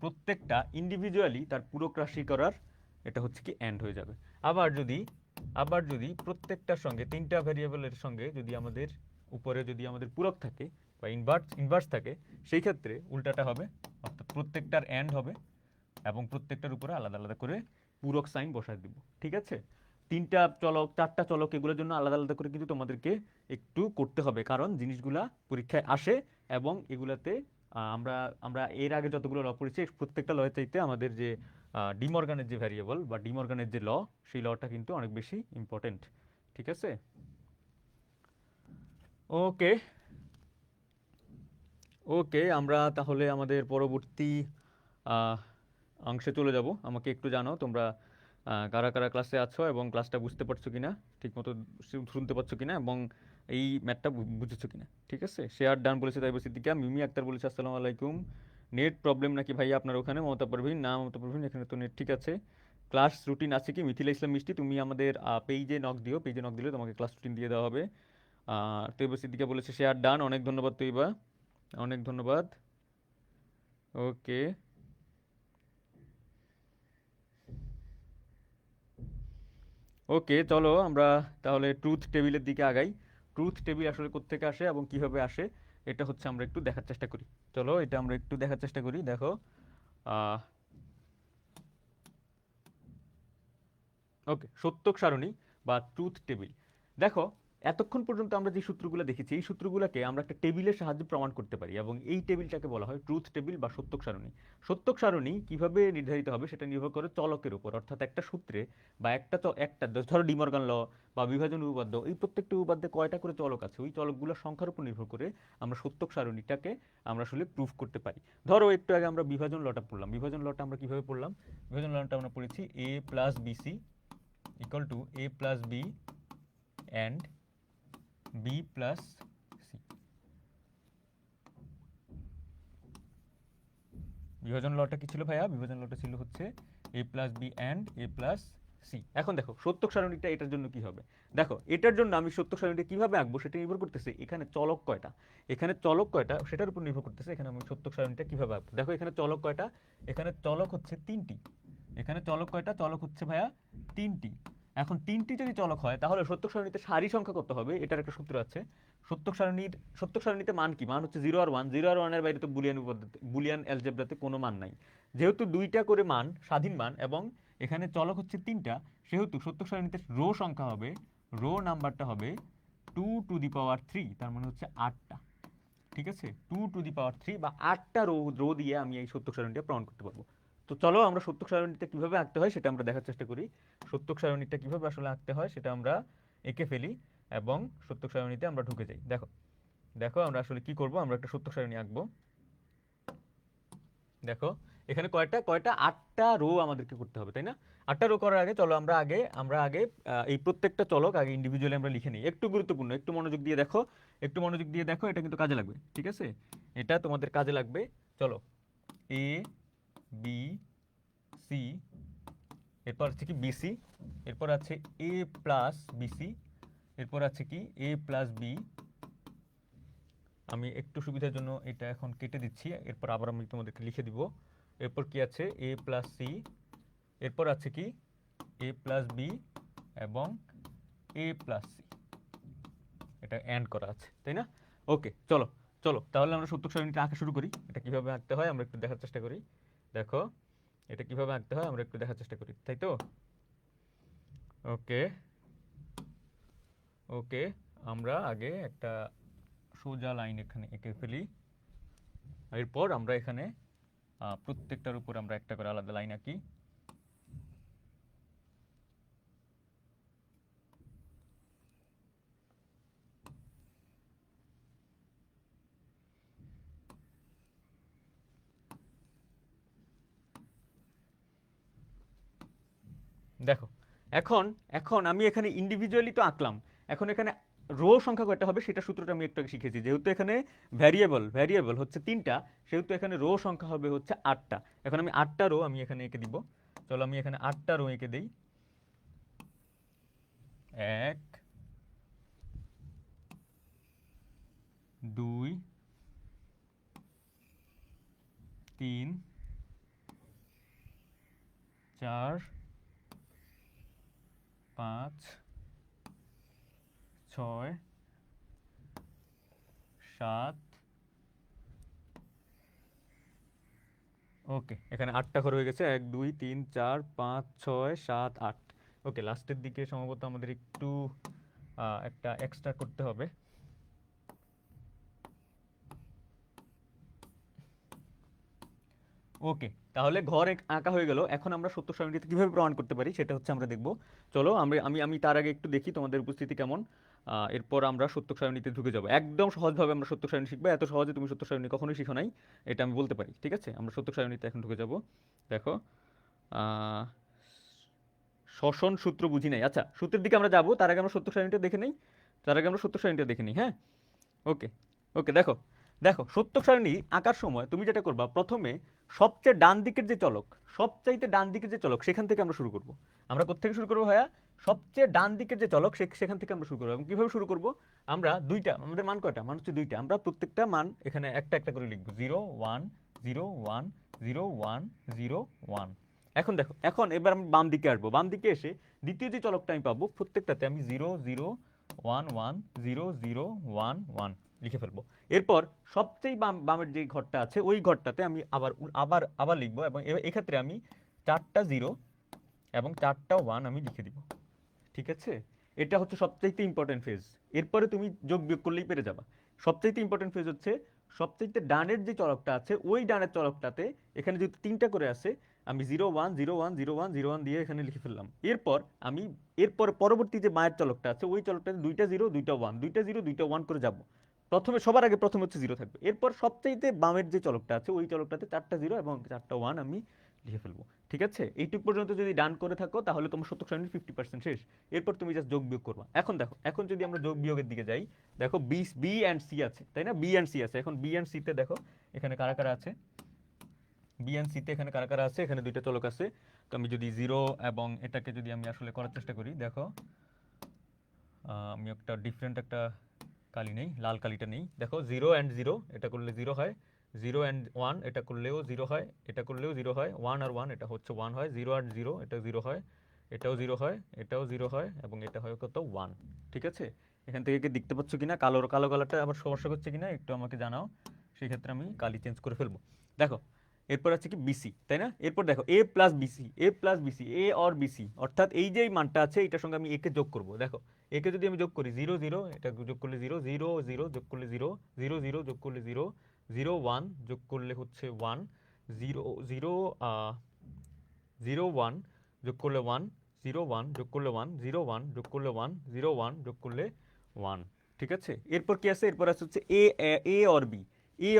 প্রত্যেকটা ইন্ডিভিজুয়ালি তার পূরক রাশি করার, এটা হচ্ছে কি অ্যান্ড হয়ে যাবে। আবার যদি প্রত্যেকটার সঙ্গে, তিনটা ভেরিয়েবলের সঙ্গে যদি আমাদের উপরে যদি আমাদের পূরক থাকে বা ইনভার্স থাকে, সেই ক্ষেত্রে উল্টাটা হবে, অর্থাৎ প্রত্যেকটার অ্যান্ড হবে এবং প্রত্যেকটার উপরে আলাদা আলাদা করে পূরক সাইন বসায় দিব, ঠিক আছে? তিনটা চলক, চারটা চলক, এগুলোর জন্য আলাদা আলাদা করে কিন্তু তোমাদেরকে একটু করতে হবে, কারণ জিনিসগুলা পরীক্ষায় আসে। এবং এগুলাতে আমরা আমরা এর আগে যতগুলো ল পড়েছি প্রত্যেকটা লয়ের চাইতে আমাদের যে ডিমর্গানের যে ভ্যারিয়েবল বা ডিমর্গানের যে ল, সেই লটা কিন্তু অনেক বেশি ইম্পর্টেন্ট, ঠিক আছে? ওকে, ওকে, আমরা তাহলে আমাদের পরবর্তী আহ, অংশে চলে যাব। আমাকে একটু জানাও তোমরা কারা কারা ক্লাসে আছো এবং ক্লাসটা বুঝতে পারছো কিনা, ঠিকমতো শুনতে পাচ্ছ কিনা, এবং এই ম্যাথটা বুঝেছো কিনা, ঠিক আছে? শেয়ার ডান বলেছে তাইবা সিদ্দিকা। মিমি আক্তার বলেছে আসসালামু আলাইকুম। নেট প্রবলেম নাকি ভাইয়া আপনার ওখানে? মমতা পারভিন, না মমতা পারভিন, এখানে তো নেট ঠিক আছে। ক্লাস রুটিন আছে কি? মিথিলা ইসলাম মিষ্টি, তুমি আমাদের পেজে নক দিও, পেজে নক দিলে তোমাকে ক্লাস রুটিন দিয়ে দেওয়া হবে। তৈবা সিদ্দিকা বলেছে শেয়ার ডান, অনেক ধন্যবাদ তৈবা, অনেক ধন্যবাদ। ওকে, ওকে, চলো আমরা তাহলে ট্রুথ টেবিলের দিকে আগাই। ট্রুথ টেবিল আসলে কোত্থেকে আসে এবং কিভাবে আসে, এটা হচ্ছে আমরা একটু দেখার চেষ্টা করি। চলো এটা আমরা একটু দেখার চেষ্টা করি। দেখো, ওকে, সত্যক সারণী বা ট্রুথ টেবিল। দেখো, এতক্ষণ পর্যন্ত আমরা যে সূত্রগুলো দেখেছি, এই সূত্রগুলোকে আমরা একটা টেবিলের সাহায্যে প্রমাণ করতে পারি, এবং এই টেবিলটাকে বলা হয় ট্রুথ টেবিল বা সত্যক সারণী। সত্যক সারণী কিভাবে নির্ধারিত হবে সেটা নির্ভর করে চলকের উপর, অর্থাৎ একটা সূত্রে বা একটা ধরো ডিমর্গান ল বা বিভাজন উপপাদ্য, এই প্রত্যেকটা উপপাদ্যে কয়টা করে চলক আছে, ওই চলকগুলোর সংখ্যার উপর নির্ভর করে আমরা সত্যক সারণীটাকে আমরা আসলে প্রুফ করতে পারি। ধরো একটু আগে আমরা বিভাজন লটা পড়লাম। বিভাজন লটা আমরা কিভাবে পড়লাম? বিভাজন লটা আমরা পড়েছি a plus BC equal to a plus b and b plus c। বিভাজন লটা কি ছিল ভাইয়া? বিভাজন লটা ছিল হচ্ছে a plus b and a plus c। এখন দেখো সত্যক সারণীটা এটার জন্য কি হবে। দেখো, এটার জন্য আমি সত্যক সারণীটা কিভাবে আঁকবো সেটা নির্ভর করতেছে এখানে চলক কয়টা। এখানে চলক কয়টা সেটার উপর নির্ভর করতেছে এখানে আমি সত্যক সারণীটা কিভাবে আঁকবো। দেখো এখানে চলক কয়টা? এখানে চলক হচ্ছে তিনটি। এখানে চলক কয়টা? চলক হচ্ছে ভাইয়া তিনটি। এখন তিনটি যদি চলক হয় তাহলে সত্যক সারণীতে সারি সংখ্যা কত হবে, এটার একটা সূত্র আছে। সত্যক সারণীতে মান কি? মান হচ্ছে 0 আর 1। 0 আর 1-এর বাইরে তো বুলিয়ান অ্যালজেব্রাতে কোনো মান নাই। যেহেতু দুইটা করে মান, স্বাধীন মান, এবং এখানে চলক হচ্ছে তিনটা, সেহেতু সত্যক সারণীতে রো সংখ্যা হবে, রো নাম্বারটা হবে 2 টু দি পাওয়ার 3, তার মানে হচ্ছে 8টা। ঠিক আছে, 2 টু দি পাওয়ার 3 বা 8টা রো রো দিয়ে আমি এই সত্যক সারণীটা প্রমাণ করতে পারবো। তো চলো আমরা সত্যক সারণীটা কিভাবে আঁকতে হয় সেটা আমরা দেখার চেষ্টা করি। সত্যক সারণীটা কিভাবে আসলে আঁকতে হয় সেটা আমরা এঁকে ফেলি এবং সত্যক সারণীতে আমরা ঢুকে যাই। দেখো, দেখো আমরা আসলে কি করব, আমরা একটা সত্যক সারণী আঁকবো। দেখো এখানে কয়টা কয়টা 8টা রো আমাদেরকে করতে হবে, তাই না? 8টা রো করার আগে চলো আমরা আগে এই প্রত্যেকটা চলক আগে ইন্ডিভিজুয়ালি আমরা লিখে নিই। একটু গুরুত্বপূর্ণ, একটু মনোযোগ দিয়ে দেখো, একটু মনোযোগ দিয়ে দেখো, এটা কিন্তু কাজে লাগবে, ঠিক আছে? এটা তোমাদের কাজে লাগবে। চলো, এ বি সি, এরপর আছে কি বিসি, এরপর আছে এ প্লাস বিসি, এরপর আছে কি এ প্লাস বি। আমি একটু সুবিধার জন্য এটা এখন কেটে দিচ্ছি, এরপর আবার আমি তোমাদেরকে লিখে দিব। এরপর কি আছে? এ প্লাস সি, এরপর আছে কি এ প্লাস বি এবং এ প্লাস সি। এটা অ্যান্ড করা আছে, তাই না? ওকে, চলো, চলো তাহলে আমরা সত্যক সারণীটা আঁকা শুরু করি। এটা কিভাবে আঁকতে হয় আমরা একটু দেখার চেষ্টা করি। দেখো, এটা কিভাবে আঁকতে হয় আমরা একটু দেখার চেষ্টা করি, তাই তো? ওকে, ওকে, আমরা আগে একটা সোজা লাইন এখানে এঁকে ফেলি। এরপর আমরা এখানে প্রত্যেকটার উপর আমরা একটা করে আলাদা লাইন আঁকি। দেখো, এখন এখন আমি এখানে ইন্ডিভিজুয়ালি তো আঁকলাম, এখন এখানে রো সংখ্যা কয়টা হবে সেটা সূত্রটা আমি একটু আগে শিখেছি। যেহেতু এখানে ভ্যারিয়েবল হচ্ছে তিনটা, সেহেতু এখানে রো সংখ্যা হবে হচ্ছে 8টা। এখন আমি 8টা রো আমি এখানে এঁকে দিব। চলো আমি এখানে 8টা রো এঁকে দিই। 1 2 3 4 5 6 7। ওকে, এখানে 8টা ঘর হয়ে গেছে, 1 2 3 4 5 6 7 8। ওকে, লাস্টের দিকে সম্ভবত আমাদের একটু একটা এক্সট্রা করতে হবে। ওকে, তাহলে ঘর আঁকা হয়ে গেল। এখন আমরা সত্য সারণীতে কিভাবে প্রমাণ করতে পারি সেটা হচ্ছে আমরা দেখব। চলো আমি তার আগে একটু দেখি তোমাদের উপস্থিতি কেমন। এরপর আমরা সত্য সারণীতে ঢুকে যাব। একদম সহজভাবে আমরা সত্য সারণী শিখবো, এত সহজে তুমি সত্য সারণী কখনোই শিখো নাই, এটা আমি বলতে পারি। ঠিক আছে, আমরা সত্য সারণীতে এখন ঢুকে যাব। দেখো, আহ, শ্বসন সূত্র বুঝি নাই। আচ্ছা, সূত্রের দিকে আমরা যাবো, তার আগে আমরা সত্য সারণীটা দেখে নিই। হ্যাঁ। ওকে, ওকে, দেখো, দেখো সত্য সারণী আঁকার সময় তুমি যেটা করবা, প্রথমে সবচেয়ে ডান দিকের যে চলক, সবচাইতে ডান দিকের যে চলক, সেখান থেকে আমরা শুরু করব। আমরা কোত্থেকে শুরু করবো ভাইয়া? সবচেয়ে ডান দিকের যে চলক সেখান থেকে আমরা শুরু করবো। এবং কিভাবে শুরু করব? আমরা দুইটা, আমাদের মান কয়টা? মান হচ্ছে দুইটা। আমরা প্রত্যেকটা মান এখানে একটা একটা করে লিখবো, 0 1 0 1 0 1 0 1। এখন দেখো, এখন এবার আমি বাম দিকে আসবো। বাম দিকে এসে দ্বিতীয় যে চলকটা আমি পাবো, প্রত্যেকটাতে আমি 0 0 1 1 0 0 1 1 লিখে ফেলবো। এরপর সবচেয়ে বামের যে ঘরটা আছে, ওই ঘরটাতে আমি আবার আবার আবার লিখবো, এবং এক্ষেত্রে আমি 4টা 0 এবং 4টা 1 আমি লিখে দিব। ঠিক আছে, এটা হচ্ছে সবচাইতে ইম্পর্টেন্ট ফেজ। এরপরে তুমি যোগ বিয়োগ করলেই পেরে যাবা। সবচাইতে ইম্পর্টেন্ট ফেজ হচ্ছে সবচাইতে ডানের যে চলকটা আছে, ওই ডানের চলকটাতে এখানে যদি 3টা করে আছে, আমি 0 1 0 1 0 1 0 1 দিয়ে এখানে লিখে ফেললাম। এরপর আমি এরপর পরবর্তী যে মায়ের চলকটা আছে, ওই চলকটাতে 2টা 0 2টা 1 2টা 0 2টা 1 করে যাব। সবার আগে প্রথমে হচ্ছে 0 থাকবে। এরপর সবচাইতে বামের যে চলকটা আছে, ওই চলকটাতে 4টা 0 এবং 4টা 1 আমি লিখে ফেলবো। ঠিক আছে, এইটুক পর্যন্ত যদি ডান করে থাকো, তাহলে তোমার সত্য সারণীর 50% শেষ। এরপর তুমি জাস্ট যোগ বিয়োগ করবা। এখন দেখো, এখন যদি আমরা যোগ বিয়োগের দিকে যাই, দেখো বি বি অ্যান্ড সি আছে, তাই না? বি অ্যান্ড সি আছে। এখন বি অ্যান্ড সিতে দেখো এখানে কারা কারা আছে। বি অ্যান্ড সিতে এখানে কারা কারা আছে? এখানে দুইটা চলক আছে। তো আমি যদি 0 এবং এটাকে যদি আমি আসলে করার চেষ্টা করি, দেখো আমি একটা ডিফারেন্ট একটা কালি নেই, লাল কালিটা নেই। দেখো 0 অ্যান্ড 0, এটা করলে 0 হয়। 0 অ্যান্ড 1, এটা করলেও 0 হয়। এটা করলেও 0 হয়। 1 আর 1, এটা হচ্ছে 1 হয়। 0 আর 0, এটা 0 হয়। এটাও 0 হয়, এটাও 0 হয়, এবং এটা হয় কত? 1। ঠিক আছে, এখান থেকে কি দেখতে পাচ্ছ কিনা? কালো কালো কালারটা আবার সমস্যা করছে কিনা একটু আমাকে জানাও। সেই ক্ষেত্রে আমি কালি চেঞ্জ করে ফেলবো। দেখো, এরপর আছে কি বিসি, তাই না? এরপর দেখো A plus BC, A plus BC, A or BC, অর্থাৎ এই যে মানটা আছে, এটার সঙ্গে আমি একে যোগ করব। দেখো, একে যদি আমি যোগ করি 0 0, এটা যোগ করলে 0 0 0 যোগ করলে 0 0 0 যোগ করলে 0 0 1 যোগ করলে হচ্ছে 1 0 0 0 1 যোগ করলে 1 0 1 যোগ করলে 1 0 1 যোগ করলে 1 0 1 যোগ করলে 1। ঠিক আছে, এরপর কি আছে? এরপর আছে হচ্ছে এ A or B, A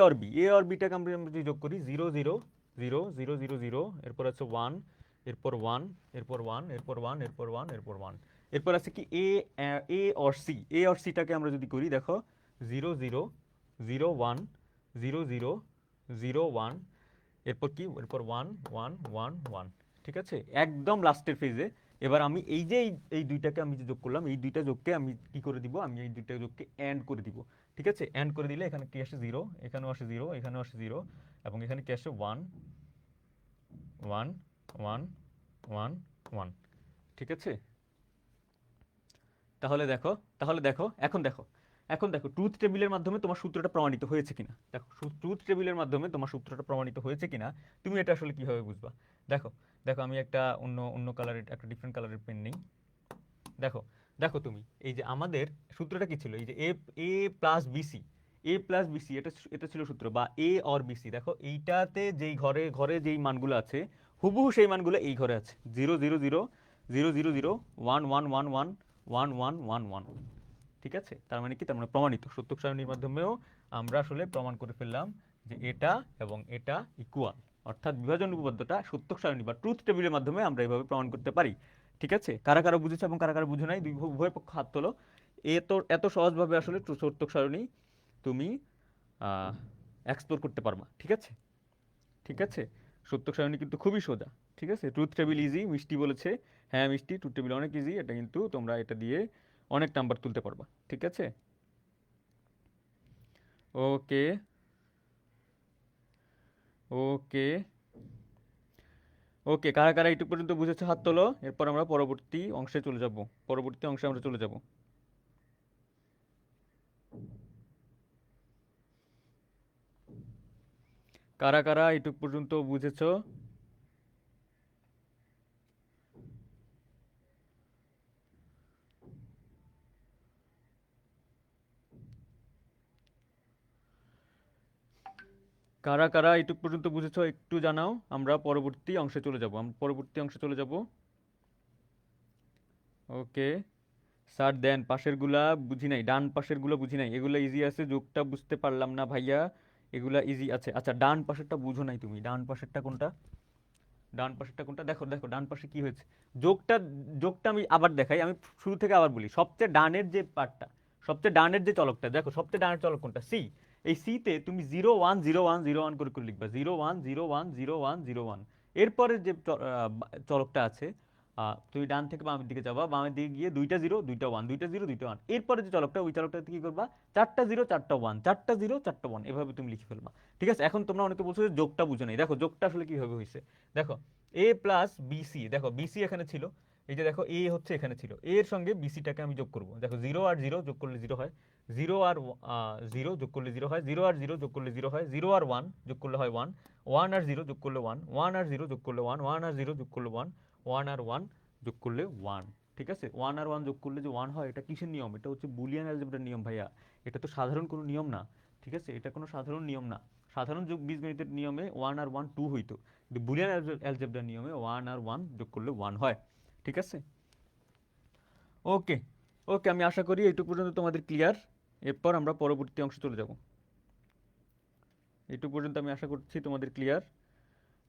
or বিটাকে আমরা যদি যোগ করি 0 0 0 0 0 0, এরপর আছে 1, এরপর 1, এরপর 1, এরপর 1, এরপর 1, এরপর 1। এরপর আছে কি a or C, a or সিটাকে আমরা যদি করি, দেখো 0 0 0 1 0 0 0 1, এরপর কি? এরপর 1 1 1 1। ঠিক আছে, একদম লাস্টের ফেজে এবার আমি এই যে এই দুইটাকে আমি যে যোগ করলাম, এই দুইটা যোগকে আমি কি করে দিব? আমি এই দুইটা যোগকে এন্ড করে দিব। ঠিক আছে, এন্ড করে দিলে এখানে কি আসে? 0, এখানেও আসে 0, এখানেও আসে 0, এবং এখানে কি আসে? 1 1 1 1 1। ঠিক আছে, তাহলে দেখো, এখন দেখো, ট্রুথ টেবিলের মাধ্যমে তোমার সূত্রটা প্রমাণিত হয়েছে কিনা। দেখো, ট্রুথ টেবিলের মাধ্যমে তোমার সূত্রটা প্রমাণিত হয়েছে কিনা, তুমি এটা আসলে কিভাবে বুঝবা? দেখো, দেখো আমি একটা অন্য অন্য কালারের, একটা ডিফারেন্ট কালারের পেন নেই। দেখো, দেখো তুমি এই যে আমাদের সূত্রটা কি ছিল? এই যে এ এ plus BC, A plus BC, এটা এটা ছিল সূত্র, বা এ অর বিসি। দেখো, এইটাতে যেই ঘরে ঘরে যেই মানগুলো আছে, হুবহু সেই মানগুলো এই ঘরে আছে। 0 0 0 0 0 0 1 1 1 1 1 1 1 1। ঠিক আছে, তার মানে কি? তার মানে প্রমাণিত। সূত্রক সারণীর মাধ্যমেও আমরা আসলে প্রমাণ করে ফেললাম যে এটা এবং এটা ইকুয়াল। অর্থাৎ বিভাজন উপপাদ্যটা সূত্রক সারণী বা ট্রুথ টেবিলের মাধ্যমে আমরা এইভাবে প্রমাণ করতে পারি। ঠিক আছে, কারা কারা বুঝেছো এবং কারা কারা বুঝো নাই, উভয় পক্ষ হাত তোলো। এত সহজভাবে আসলে সূত্রক সারণী তুমি এক্সপ্লোর করতে পারবা। ঠিক আছে, ঠিক আছে, সূত্রক সারণী কিন্তু খুবই সোজা। ঠিক আছে, ট্রুথ টেবিল ইজি, মিষ্টি বলেছে। হ্যাঁ মিষ্টি, ট্রুথ টেবিল অনেক ইজি, এটা কিন্তু তোমরা এটা দিয়ে অনেক নাম্বার তুলতে পারবা। ঠিক আছে, ওকে, ওকে, ওকে, কারা কারা এইটুকু পর্যন্ত বুঝেছো হাত তোলো। এরপর আমরা পরবর্তী অংশে চলে যাব। পরবর্তী অংশে আমরা চলে যাব। কারা কারা এটুক পর্যন্ত বুঝেছো? কারা কারা এটুক পর্যন্ত বুঝেছো একটু জানাও, আমরা পরবর্তী অংশে চলে যাব, ওকে স্যার দেন, পাশের গুলা বুঝি নাই, ডান পাশের গুলো বুঝি নাই, এগুলা ইজি আছে, যোগটা বুঝতে পারলাম না ভাইয়া, এগুলা ইজি আছে। আচ্ছা ডান পাশেরটা বুঝো নাই তুমি, ডান পাশেরটা কোনটা? ডান পাশেরটা কোনটা? দেখো দেখো ডান পাশে কি হয়েছে। যোগটা, যোগটা আমি আবার দেখাই, আমি শুরু থেকে আবার বলি, সবচেয়ে ডানের যে পার্টটা, সবচেয়ে ডানের যে চলকটা, দেখো সবচেয়ে ডানের চলক কোনটা? সি। এই সিতে তুমি 0 1 0 1 0 1 করে করে লিখবা, 0 1 0 1 0 1 0 1। এরপরে যে চলকটা আছে, তুমি ডান থেকে বামের দিকে যাবা, বামের দিকে গিয়ে দুইটা জিরো দুইটা ওয়ান, দুইটা জিরো দুইটা ওয়ান, এরপরে যে চলকটা, ওই চলকটাতে কি করবা? চারটা জিরো চারটা ওয়ান, চারটা জিরো চারটা ওয়ান, এভাবে তুমি লিখে ফেলবা। ঠিক আছে, এখন তোমরা অনেকে বলছো যে যোগটা বুঝো নাই, দেখো যোগটা আসলে কিভাবে হয়েছে। দেখো এ প্লাস বিসি, দেখো বিসি এখানে ছিল, এই যে দেখো এ হচ্ছে এখানে ছিল, এর সঙ্গে বিসিটাকে আমি যোগ করব, দেখো জিরো আর জিরো যোগ করলে জিরো হয়, জিরো আর জিরো যোগ করলে জিরো হয়, জিরো আর জিরো যোগ করলে জিরো হয়, জিরো আর ওয়ান যোগ করলে হয় ওয়ান, ওয়ান আর জিরো যোগ করলে ওয়ান, ওয়ান আর জিরো যোগ করলে ওয়ান, ওয়ান আর জিরো যোগ করলে ওয়ান, ওয়ান আর ওয়ান যোগ করলে ওয়ান। ঠিক আছে, ওয়ান আর ওয়ান যোগ করলে যে ওয়ান হয়, এটা কিসের নিয়ম? এটা হচ্ছে বুলিয়ান অ্যালজেব্রার নিয়ম ভাইয়া, এটা তো সাধারণ কোনো নিয়ম না। ঠিক আছে, এটা কোনো সাধারণ নিয়ম না। সাধারণ যোগ বীজগণিতের নিয়মে ওয়ান আর ওয়ান টু হইতো, কিন্তু বুলিয়ান অ্যালজেব্রার নিয়মে ওয়ান আর ওয়ান যোগ করলে ওয়ান হয়। ঠিক আছে, ওকে ওকে, আমি আশা করি এইটুকু পর্যন্ত তোমাদের ক্লিয়ার। এরপর আমরা পরবর্তী অংশে চলে যাব। এইটুকু পর্যন্ত আমি আশা করছি তোমাদের ক্লিয়ার।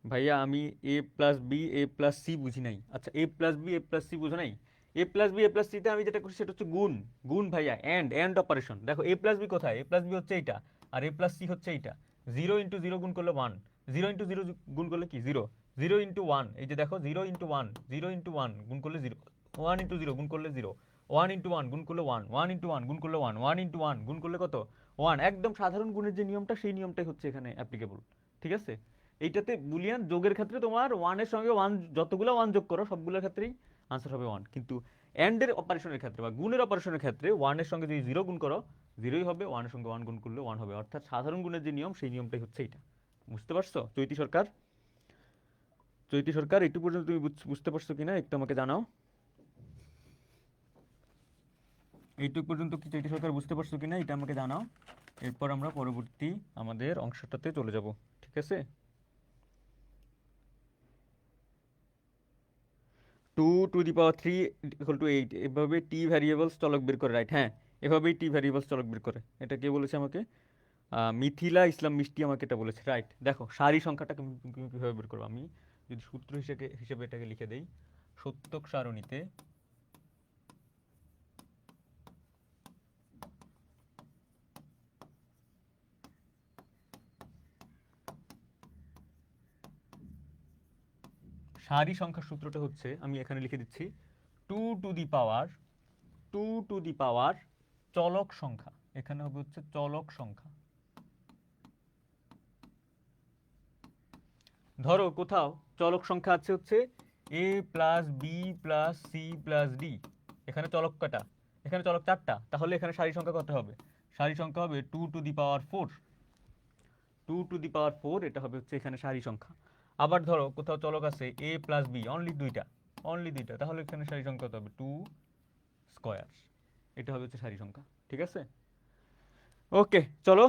ভাইয়া আমি এ plus B A plus C বুঝি নাই। আচ্ছা এ plus B A plus C বুঝো নাই? এ প্লাস বি এ প্লাস সিতে আমি যেটা করছি সেটা হচ্ছে গুণ, গুণ ভাইয়া, এন্ড অপারেশন। দেখো এ প্লাস বি কোথায়? এ প্লাস বি হচ্ছে এইটা, আর এ প্লাস সি হচ্ছে এইটা। জিরো ইন্টু জিরো গুণ করলে ওয়ান, জিরো ইন্টু জিরো গুণ করলে কি? জিরো, জিরো ইন্টু ওয়ান, এই যে দেখো zero into one, zero into one গুণ করলে জিরো, ওয়ান ইন্টু জিরো গুণ করলে জিরো, ওয়ান ইন্টু ওয়ান গুণ করলে ওয়ান, ওয়ান ইন্টু ওয়ান গুণ করলে ওয়ান, ওয়ান ইন্টু ওয়ান গুণ করলে কত? ওয়ান। একদম সাধারণ গুণের যে নিয়মটা, সেই নিয়মটাই হচ্ছে এখানে অ্যাপ্লিকেবল। ঠিক আছে, এইটাতে বুলিয়ান যোগের ক্ষেত্রে তোমার ওয়ানের সঙ্গে ওয়ান, যতগুলো ওয়ান যোগ করো সবগুলোর ক্ষেত্রেই আনসার হবে ওয়ান, কিন্তু এন্ডের অপারেশনের ক্ষেত্রে বা গুণের অপারেশনের ক্ষেত্রে ওয়ানের সঙ্গে যদি জিরো গুণ করো জিরোই হবে, ওয়ানের সঙ্গে ওয়ান গুণ করলে ওয়ান হবে। অর্থাৎ সাধারণ গুণের যে নিয়ম, সেই নিয়মটাই হচ্ছে এটা। বুঝতে পারছো চৈতি সরকার? চৈতি সরকার একটু পর্যন্ত তুমি বুঝতে পারছো কিনা একটু আমাকে জানাও। এইটুকু পর্যন্ত কি চৈতি সরকার বুঝতে পারছো কিনা এটা আমাকে জানাও। এরপর আমরা পরবর্তী আমাদের অংশটাতে চলে যাব। ঠিক আছে, two to the power three equal to eight, এভাবে টি ভ্যারিয়েবলস চলক বের করে, রাইট? হ্যাঁ, এভাবেই টি ভ্যারিয়েবলস চলক বের করে। এটা কে বলেছে আমাকে? মিথিলা ইসলাম মিষ্টি আমাকে এটা বলেছে, রাইট। দেখো সারি সংখ্যাটা তুমি কীভাবে বের করবো, আমি যদি সূত্র হিসেবে হিসেবে এটাকে লিখে দেই, সত্যক সারণীতে সারি সংখ্যার সূত্রটা হচ্ছে, আমি এখানে লিখে দিচ্ছি, two to the power, two to the power চলক সংখ্যা, এখানে হবে হচ্ছে চলক সংখ্যা। ধরো কোথাও চলক সংখ্যা আছে হচ্ছে A plus B plus C plus D, এখানে চলক কটা? এখানে চলক চারটা, তাহলে এখানে সারি সংখ্যা কত হবে? সারি সংখ্যা হবে two to the power four, two to the power four, এটা হবে হচ্ছে এখানে সারি সংখ্যা। আবার ধরো কোথাও চলক আছে এ প্লাস বি, অনলি দুইটা, অনলি দুইটা, তাহলে এখানে সারি সংখ্যা কত হবে? টু স্কোয়ার, এটা হবে হচ্ছে সারি সংখ্যা। ঠিক আছে, ওকে চলো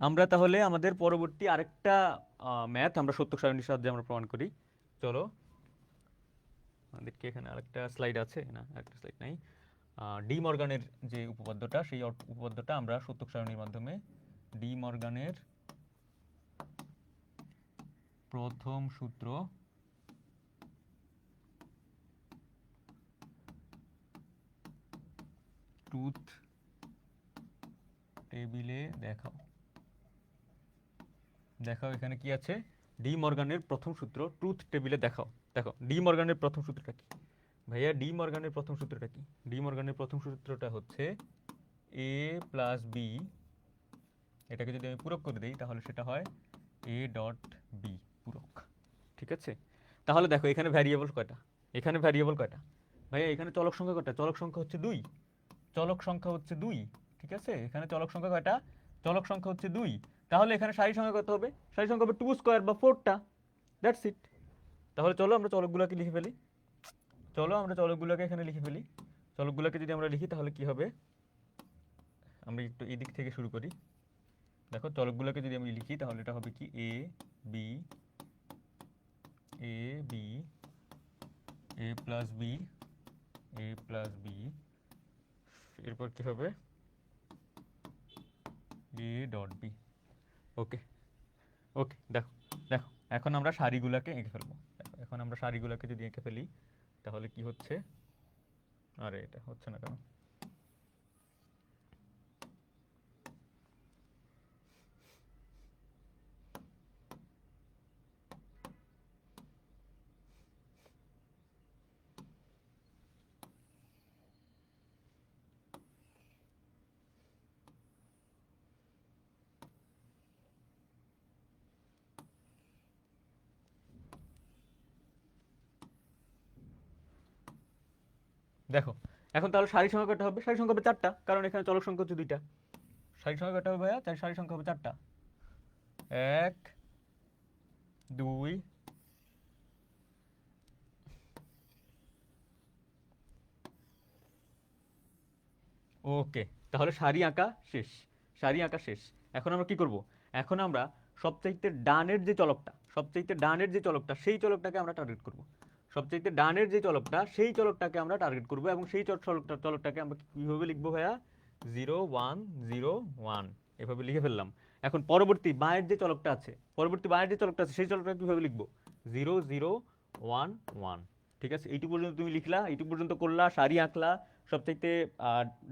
আমরা তাহলে আমাদের পরবর্তী আরেকটা ম্যাথ আমরা সত্যক সারণীর সাহায্যে আমরা প্রমাণ করি। চলো, আমাদেরকে এখানে আরেকটা স্লাইড আছে না? আরেকটা স্লাইড নাই। ডি মর্গানের যে উপপাদ্যটা, সেই উপপাদ্যটা আমরা সত্যক সারণীর মাধ্যমে, ডি মর্গানের প্রথম সূত্র ট্রুথ টেবিলে দেখাও। দেখাও এখানে কি আছে? ডি মর্গানের প্রথম সূত্র ট্রুথ টেবিলে দেখাও। দেখো ডি মর্গানের প্রথম সূত্রটা কি ভাইয়া? ডি মর্গানের প্রথম সূত্রটা কি? ডি মর্গানের প্রথম সূত্রটা হচ্ছে এ প্লাস বি, এটাকে যদি আমি পূরক করে দিই তাহলে সেটা হয় এ ডট বি পূরক। ঠিক আছে, তাহলে দেখো এখানে ভ্যারিয়েবল কয়টা? এখানে ভ্যারিয়েবল কয়টা ভাইয়া? এখানে চলক সংখ্যা কয়টা? চলক সংখ্যা হচ্ছে দুই, চলক সংখ্যা হচ্ছে দুই। ঠিক আছে, এখানে চলক সংখ্যা কয়টা? চলক সংখ্যা হচ্ছে দুই। তাহলে এখানে সারি সংখ্যা কত হবে? সারি সংখ্যা হবে 2 স্কয়ার বা 4টা। That's it. তাহলে চলো আমরা চলকগুলোকে লিখে ফেলি। চলো আমরা চলকগুলোকে এখানে লিখে ফেলি। চলকগুলোকে যদি আমরা লিখি তাহলে কি হবে? আমরা একটু এই দিক থেকে শুরু করি। দেখো চলকগুলোকে যদি আমি লিখি তাহলে এটা হবে কি এ B A B A plus B A plus B, এরপর কি হবে এ ডট বি। ওকে ওকে, দেখো দেখো এখন আমরা সারিগুলোকে এঁকে ফেলবো। দেখো এখন আমরা সারিগুলোকে যদি এঁকে ফেলি তাহলে কি হচ্ছে? আরে এটা হচ্ছে না কেন? দেখো এখন তাহলে সারি সংখ্যা কয়টা হবে? সারি সংখ্যা হবে 4টা, কারণ এখানে চলক সংখ্যা হচ্ছে 2টা। সারি সংখ্যা কয়টা হবে ভাইয়া? সারি সংখ্যা হবে 4টা। 1 2 ওকে, তাহলে সারি আঁকা শেষ। সারি আঁকা শেষ। এখন আমরা কি করব? এখন আমরা সবচাইতে ডানের যে চলকটা, সবচাইতে ডানের যে চলকটা, সেই চলকটাকে আমরা টার্গেট করব। সবচাইতে ডানের যে চলকটা, সেই চলকটাকে আমরা টার্গেট করব এবং সেই চলকটাকে আমরা কিভাবে লিখবো ভাইয়া? 0 1 0 1 এভাবে লিখে ফেললাম। এখন পরবর্তী বাঁয়ের যে চলকটা আছে, পরবর্তী বাঁয়ের যে চলকটা আছে, সেই চলকটাকে কিভাবে লিখবো? 0 0 1 1। ঠিক আছে, এইটুকু পর্যন্ত তুমি লিখলা, এইটুকু পর্যন্ত করলা, সারি আঁকলা, সবচাইতে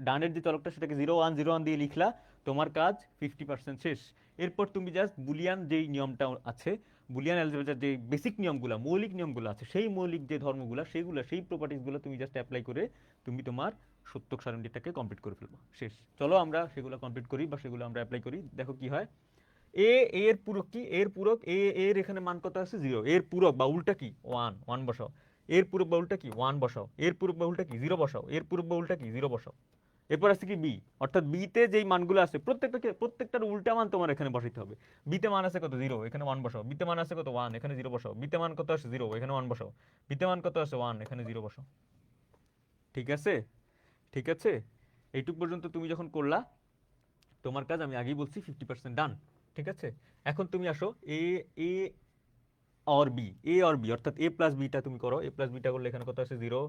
ডানের যে চলকটা সেটাকে 0 1 0 1 দিয়ে লিখলা, তোমার কাজ 50% শেষ। এরপর তুমি জাস্ট বুলিয়ান যেই নিয়মটা আছে, বুলিয়ান অ্যালজেব্রার যে বেসিক নিয়মগুলো, মৌলিক নিয়মগুলো আছে, সেই মৌলিক যে ধর্মগুলো, সেইগুলো, সেই প্রপার্টিসগুলো তুমি জাস্ট অ্যাপ্লাই করে তুমি তোমার সত্যক সারণীটাকে কমপ্লিট করে ফেলবো। শেষ। চলো আমরা সেগুলো কমপ্লিট করি বা সেগুলো আমরা অ্যাপ্লাই করি। দেখো কি হয়। এ এর পূরক কি? এর পূরক এ এর এখানে মান কত আছে? 0। এর পূরক বা উল্টা কি? 1 1 বসাও। এর পূরক বা উল্টা কি? 1 বসাও। এর পূরক বা উল্টা কি? 0 বসাও। এর পূরক বা উল্টা কি? 0 বসাও। এরপর আছে কি বি, অর্থাৎ বি তে যেই মানগুলো আছে প্রত্যেকটার উল্টা মান তোমার এখানে বসাইতে হবে। বি তে মান আছে কত? 0, এখানে 1 বসাও। বি তে মান আছে কত? 1, এখানে 0 বসাও। বি তে মান কত আছে? 0, এখানে 1 বসাও। বি তে মান কত আছে? 1, এখানে 0 বসাও। ঠিক আছে? ঠিক আছে, এইটুক পর্যন্ত তুমি যখন করলা, তোমার কাজ আমি আগেই বলছি 50% ডান। ঠিক আছে, এখন তুমি আসো A A or B, A or B অর্থাৎ এ প্লাস বিটা তুমি করো। এ প্লাস বিটা করলে এখানে কত আসে? 0,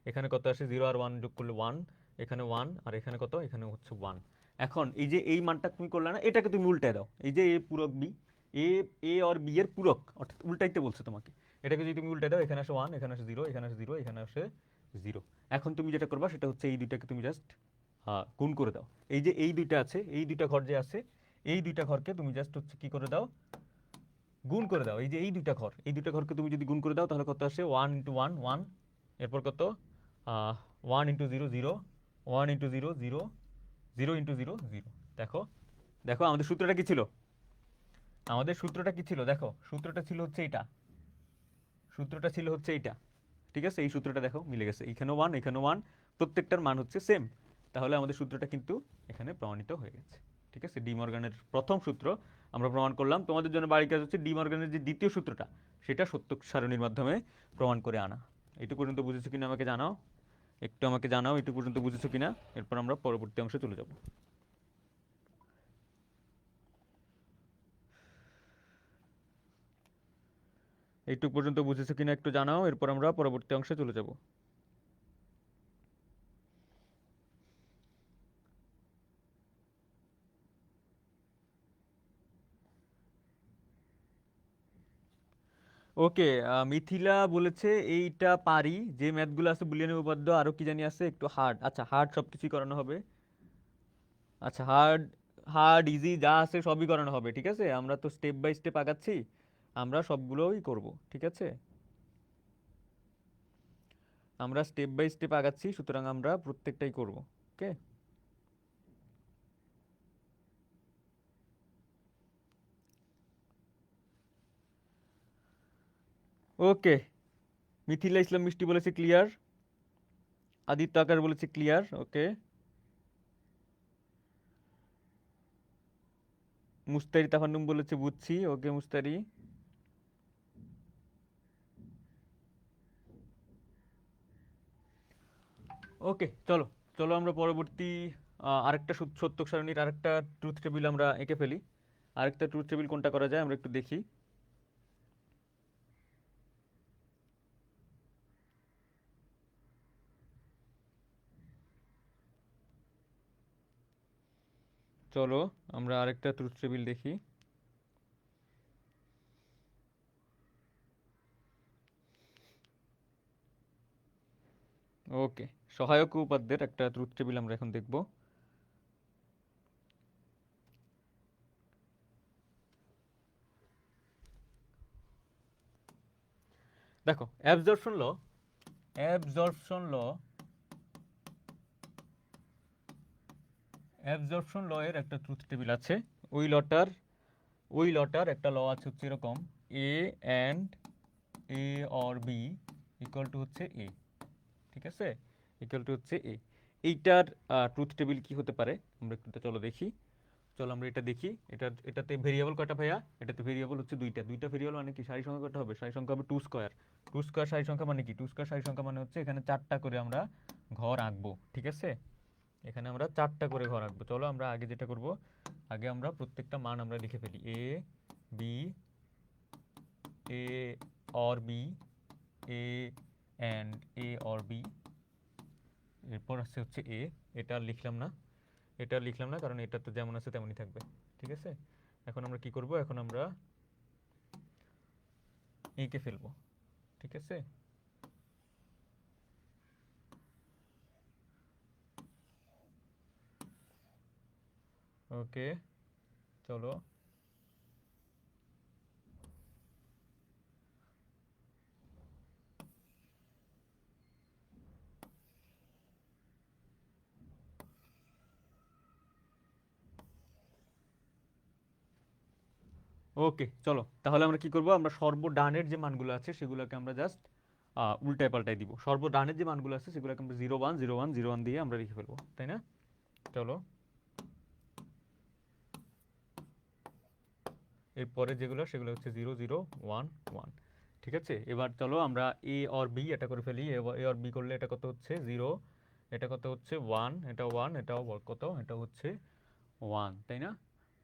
এখানে কত আসে? 0 আর 1 যোগ করলে 1, এখানে 1 আর এখানে কত? এখানে হচ্ছে 1। এখন এই যে এই মানটা তুমি করলে না, এটাকে তুমি উল্টায় দাও। এই যে এ পূরক বি, এ এ অর বি এর পূরক, অর্থাৎ উল্টাইতে বলছে তোমাকে। এটাকে যদি তুমি উল্টায় দাও, এখানে আসে 1, এখানে আসে 0, এখানে আসে 0, এখানে আসে 0। এখন তুমি যেটা করবা সেটা হচ্ছে এই দুইটাকে তুমি জাস্ট গুণ করে দাও। এই যে এই দুইটা আছে, এই দুইটা ঘর যে আছে, এই দুইটা ঘরকে তুমি জাস্ট হচ্ছে কি করে দাও? গুণ করে দাও। এই যে এই দুইটা ঘর, এই দুইটা ঘরকে তুমি যদি গুণ করে দাও তাহলে কত আসে? 1 ইন্টু 1 1, এরপর কত? 1 ইন্টু 0 0, 1 ইন্টু 0 0, 0 ইন্টু 0 0। দেখো দেখো আমাদের সূত্রটা কি ছিল? আমাদের সূত্রটা কি ছিল? দেখো সূত্রটা ছিল হচ্ছে এইটা, সূত্রটা ছিল হচ্ছে এইটা। ঠিক আছে, এই সূত্রটা দেখো মিলে গেছে, এখানেও 1 এখানেও 1, প্রত্যেকটার মান হচ্ছে সেম। তাহলে আমাদের সূত্রটা কিন্তু এখানে প্রমাণিত হয়ে গেছে। ঠিক আছে, ডি মর্গানের প্রথম সূত্র আমরা প্রমাণ করলাম। তোমাদের জন্য বাড়ির কাজ হচ্ছে ডি মর্গানের যে দ্বিতীয় সূত্রটা, সেটা সত্য সারণীর মাধ্যমে প্রমাণ করে আনা। এইটুকু পর্যন্ত বুঝেছো কিনা আমাকে জানাও, একটু আমাকে জানাও এইটুকু পর্যন্ত বুঝেছো কিনা। এরপর আমরা পরবর্তী অংশে চলে যাব। এইটুকু পর্যন্ত বুঝেছো কিনা একটু জানাও, এরপর আমরা পরবর্তী অংশে চলে যাব। ওকে, মিথিলা বলেছে এইটা পারি, যে ম্যাথগুলো আছে বুলিয়ানের উপপাদ্য, আরো কি জানি আছে একটু হার্ড। আচ্ছা হার্ড সবকিছুই করানো হবে। আচ্ছা হার্ড, হার্ড ইজি যা আছে সবই করানো হবে। ঠিক আছে, আমরা তো স্টেপ বাই স্টেপ আগাচ্ছি, আমরা সবগুলোই করব। ঠিক আছে, আমরা স্টেপ বাই স্টেপ আগাচ্ছি, সুতরাং আমরা প্রত্যেকটাই করব। ওকে ওকে, মিথিলা ইসলাম মিষ্টি বলেছে ক্লিয়ার, আদিত্য আকার বলেছে ক্লিয়ার। ওকে মুস্তারি তাফান্নুম বলেছে বুঝছি, ওকে মুস্তারি। ওকে চলো, চলো আমরা পরবর্তী আরেকটা সত্যক সারণীর আরেকটা ট্রুথ টেবিল আমরা এঁকে ফেলি। আরেকটা ট্রুথ টেবিল কোনটা করা যায় আমরা একটু দেখি। চলো আমরা আরেকটা ট্রুথ টেবিল দেখি। ওকে, সহায়ক উপাদ্যের একটা ট্রুথ টেবিল আমরা এখন দেখব। দেখো, অ্যাবজর্পশন ল, অ্যাবজর্পশন ল, অ্যাবজর্পশন ল এর একটা ট্রুথ টেবিল আছে। ওই লটার ওই লটার একটা ল আছে হচ্ছে এরকম, A and A or B equal to হচ্ছে এ, ঠিক আছে, ইকুয়াল টু হচ্ছে এ। এইটার ট্রুথ টেবিল কি হতে পারে আমরা একটু চলো দেখি। চলো আমরা এটা দেখি। এটাতে ভেরিয়েবল কয়টা ভাইয়া? এটাতে ভেরিয়েবল হচ্ছে দুইটা। দুইটা ভেরিয়েবল মানে কি, সারি সংখ্যা কয়টা হবে? সারি সংখ্যা হবে টু স্কোয়ার। টু স্কোয়ার সারি সংখ্যা মানে কি? টু স্কোয়ার সারি সংখ্যা মানে হচ্ছে এখানে চারটা করে আমরা ঘর আঁকবো, ঠিক আছে, এখানে আমরা চারটা করে ঘর আঁকবো। চলো আমরা আগে যেটা করব, আগে আমরা প্রত্যেকটা মান আমরা লিখে ফেলি। A B, A or B, A and A or B, এরপর আসছে হচ্ছে এ। এটা আর লিখলাম না, এটা আর লিখলাম না, কারণ এটা তো যেমন আছে তেমনই থাকবে, ঠিক আছে। এখন আমরা কি করব, এখন আমরা এঁকে ফেলবো, ঠিক আছে। ওকে চলো, ওকে চলো তাহলে আমরা কি করব, আমরা সর্বডানের যে মানগুলো আছে সেগুলোকে আমরা জাস্ট উল্টায় পাল্টায় দিব। সর্বডানের যে মানগুলো আছে সেগুলোকে আমরা 0 1 0 1 0 1 দিয়ে আমরা লিখে ফেলবো, তাই না? চলো, এরপরে যেগুলো সেগুলো হচ্ছে 0 0 1 1, ঠিক আছে। এবার চলো আমরা এ অর বি এটা করে ফেলি। এ অর বি করলে এটা কত হচ্ছে 0, এটা কত হচ্ছে 1, এটা 1, এটাও কত, এটা হচ্ছে 1, তাই না?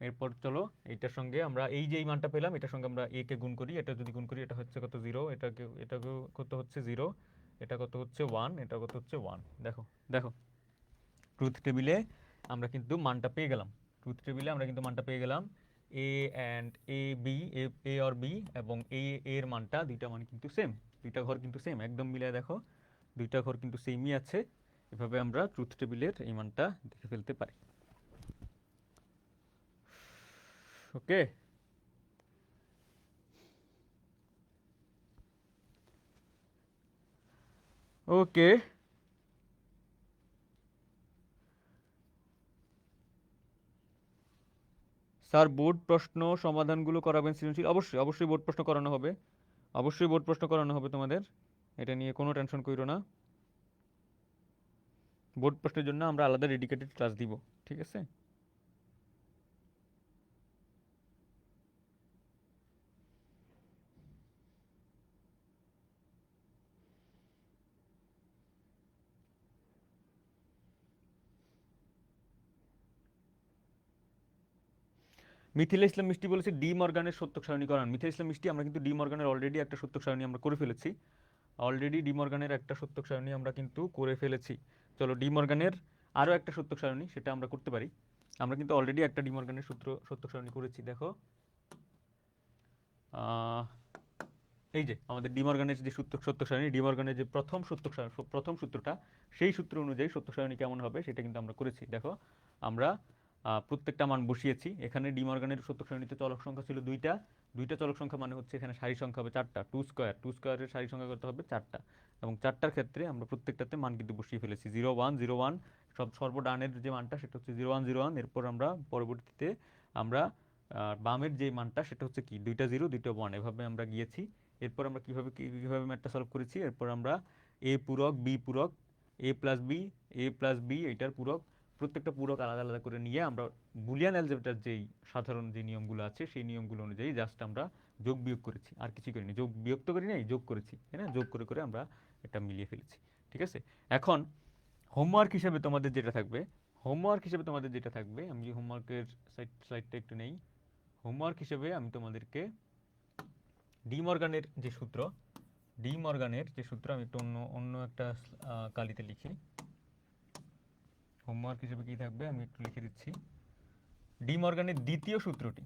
এরপর চলো এইটার সঙ্গে আমরা এই যে এই মানটা পেলাম এটার সঙ্গে আমরা এ কে গুণ করি। এটা যদি গুণ করি এটা হচ্ছে কত 0, এটাকে কত হচ্ছে 0, এটা কত হচ্ছে 1, এটা কত হচ্ছে 1। দেখো, দেখো ট্রুথ টেবিলে আমরা কিন্তু মানটা পেয়ে গেলাম। ট্রুথ টেবিলে আমরা কিন্তু মানটা পেয়ে গেলাম। A and A B, A or B এবং এর মানটা দুইটা মান কিন্তু সেম, দুইটা ঘর কিন্তু সেম, একদম মিলিয়ে দেখো দুইটা ঘর কিন্তু সেমই আছে। এভাবে আমরা ট্রুথ টেবিলের এই মানটা দেখে ফেলতে পারি। ওকে, ওকে স্যার, বোর্ড প্রশ্ন সমাধানগুলো করাবেন সৃজনশীল? অবশ্যই অবশ্যই বোর্ড প্রশ্ন করানো হবে, অবশ্যই বোর্ড প্রশ্ন করানো হবে তোমাদের, এটা নিয়ে কোনো টেনশন করো না। বোর্ড প্রশ্নের জন্য আমরা আলাদা ডেডিকেটেড ক্লাস দিব, ঠিক আছে। মিথিলা ইসলাম মিষ্টি বলেছে ডি মর্গানের সত্যক সারণী করান। মিথিলা ইসলাম মিষ্টি, আমরা কিন্তু ডি মর্গানের অলরেডি একটা সত্যক সারণী আমরা করে ফেলেছি, অলরেডি ডি মর্গানের একটা সত্যক সারণী আমরা কিন্তু করে ফেলেছি। চলো ডি মর্গানের আরও একটা সত্যক সারণী সেটা আমরা করতে পারি। আমরা কিন্তু অলরেডি একটা ডি মর্গানের সত্যক সারণী করেছি, দেখো এই যে আমাদের ডি মর্গানের যে সত্যক সারণী, ডি মর্গানের যে প্রথম সূত্রটা, সেই সূত্র অনুযায়ী সত্যক সারণী কেমন হবে সেটা কিন্তু আমরা করেছি। দেখো আমরা প্রত্যেকটা মান বসিয়েছি। এখানে ডি মর্গানের সত্যক সারণীতে চলক সংখ্যা ছিল দুইটা, দুইটা চলক সংখ্যা মানে হচ্ছে এখানে সারি সংখ্যা হবে চারটা, টু স্কোয়ারের সারি সংখ্যা করতে হবে চারটা, এবং চারটার ক্ষেত্রে আমরা প্রত্যেকটাতে মান কিন্তু বসিয়ে ফেলেছি। 0 1 0 1, সর্বডানের যে মানটা সেটা হচ্ছে 0 1 0 1। এরপর আমরা পরবর্তীতে আমরা বামের যে মানটা সেটা হচ্ছে কি, দুইটা 0 দুইটা 1, এভাবে আমরা গিয়েছি। এরপর আমরা কিভাবে ম্যাথটা সলভ করেছি, এরপর আমরা এ পূরক বি পূরক, এ প্লাস বি এটার পূরক প্রত্যেকটা পূরক আলাদা আলাদা করে নিয়ে আমরা বুলিয়ান অ্যালজেব্রার যেই সাধারণ যে নিয়মগুলো আছে সেই নিয়মগুলো অনুযায়ী জাস্ট আমরা যোগ বিয়োগ করেছি, আর কিছু করিনি। যোগ বিয়োগ তো করি নাই, যোগ করেছি, তাই না? যোগ করে করে আমরা এটা মিলিয়ে ফেলেছি। ঠিক আছে, এখন হোমওয়ার্ক হিসেবে তোমাদের যেটা থাকবে, আমি হোমওয়ার্কের সাইডটা একটু নেই। হোমওয়ার্ক হিসেবে আমি তোমাদেরকে ডি মর্গানের যে সূত্র, আমি একটু অন্য অন্য একটা কালিতে লিখি। হোমওয়ার্ক হিসেবে কি থাকবে আমি একটু লিখে দিচ্ছি। ডি মর্গানের দ্বিতীয় সূত্রটি,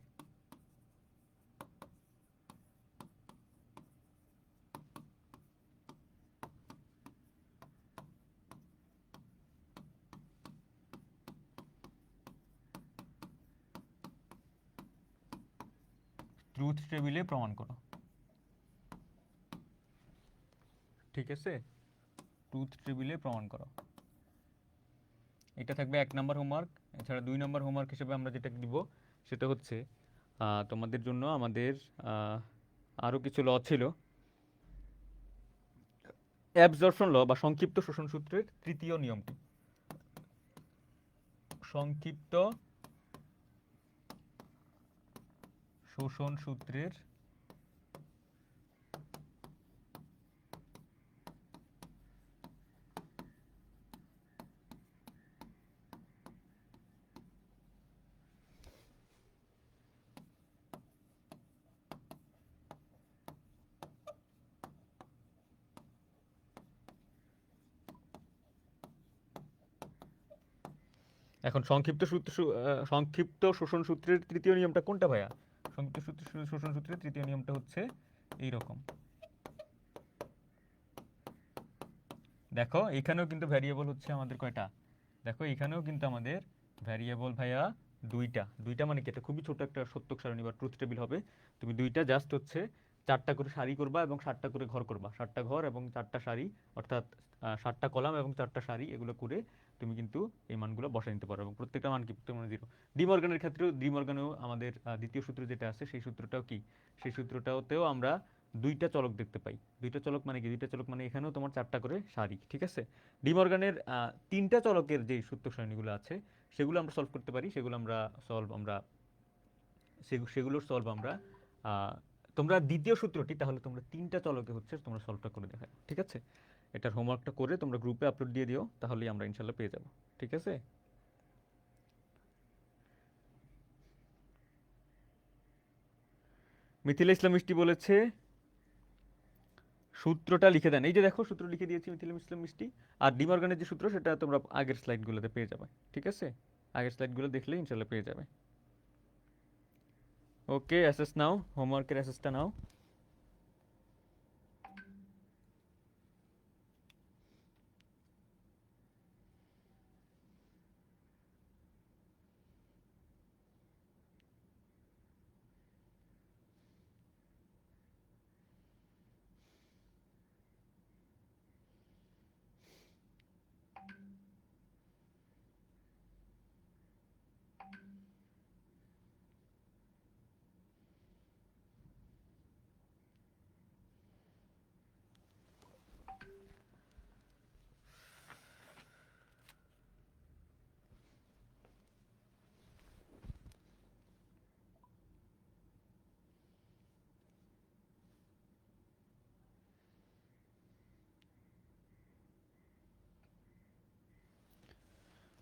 ট্রুথ টেবিলে প্রমাণ করো। ঠিক আছে, ট্রুথ টেবিলে প্রমাণ করো, এটা থাকবে 1 নম্বর হোমওয়ার্ক। এছাড়া 2 নম্বর হোমওয়ার্ক হিসেবে আমরা যেটা দিব সেটা হচ্ছে তোমাদের জন্য আমাদের আরও কিছু ল ছিল। অ্যাবজর্পশন ল বা সংক্ষিপ্ত শোষণ সূত্রের তৃতীয় নিয়মটি, সংক্ষিপ্ত শোষণ সূত্রের এখন সংক্ষিপ্ত শোষণ সূত্রের তৃতীয় নিয়মটা কোনটা ভাইয়া? সংক্ষিপ্ত শোষণ সূত্রের তৃতীয় নিয়মটা হচ্ছে এই রকম। দেখো এখানেও কিন্তু ভ্যারিয়েবল হচ্ছে আমাদের কয়টা? দেখো এখানেও কিন্তু আমাদের ভ্যারিয়েবল ভাইয়া দুইটা মানে কি, এটা খুবই ছোট একটা সত্যক সারণী বা ট্রুথ টেবিল হবে। তুমি দুইটা জাস্ট হচ্ছে 4টা করে সারি করবা এবং 7টা করে ঘর করবা, 7টা ঘর এবং 4টা সারি, অর্থাৎ 7টা কলাম এবং 4টা সারি, এগুলো করে তুমি কিন্তু এই মানগুলো বসায় নিতে পারো এবং প্রত্যেকটা মান কি মানে 0। ডিমর্গানের ক্ষেত্রেও আমাদের দ্বিতীয় সূত্র যেটা আছে সেই সূত্রটাও কি, সেই সূত্রটাতেও আমরা দুইটা চলক দেখতে পাই। দুইটা চলক মানে কি, দুইটা চলক মানে এখানেও তোমার 4টা করে সারি। ঠিক আছে, ডিমর্গানের 3টা চলকের যে সূত্র সারণীগুলো আছে সেগুলো আমরা সলভ করতে পারি। সেগুলোর সলভ আমরা তোমরা দ্বিতীয় সূত্রটি তাহলে তোমরা 3টা চলকে হচ্ছে তোমরা সলভটা করে দেখায়। ঠিক আছে, এটার হোমওয়ার্কটা করে তোমরা গ্রুপে আপলোড দিয়ে দিও, তাহলেই আমরা ইনশাল্লাহ পেয়ে যাব। ঠিক আছে, মিথিলা ইসলাম মিষ্টি বলেছে সূত্রটা লিখে দেন। এই যে দেখো সূত্র লিখে দিয়েছি মিথিলা ইসলাম মিষ্টি। আর ডিমর্গানের যে সূত্র সেটা তোমরা আগের স্লাইডগুলোতে পেয়ে যাবে। ঠিক আছে, আগের স্লাইডগুলো দেখলে ইনশাল্লাহ পেয়ে যাবে। ওকে, অ্যাসেস নাও, হোমওয়ার্কের অ্যাসেসটা নাও।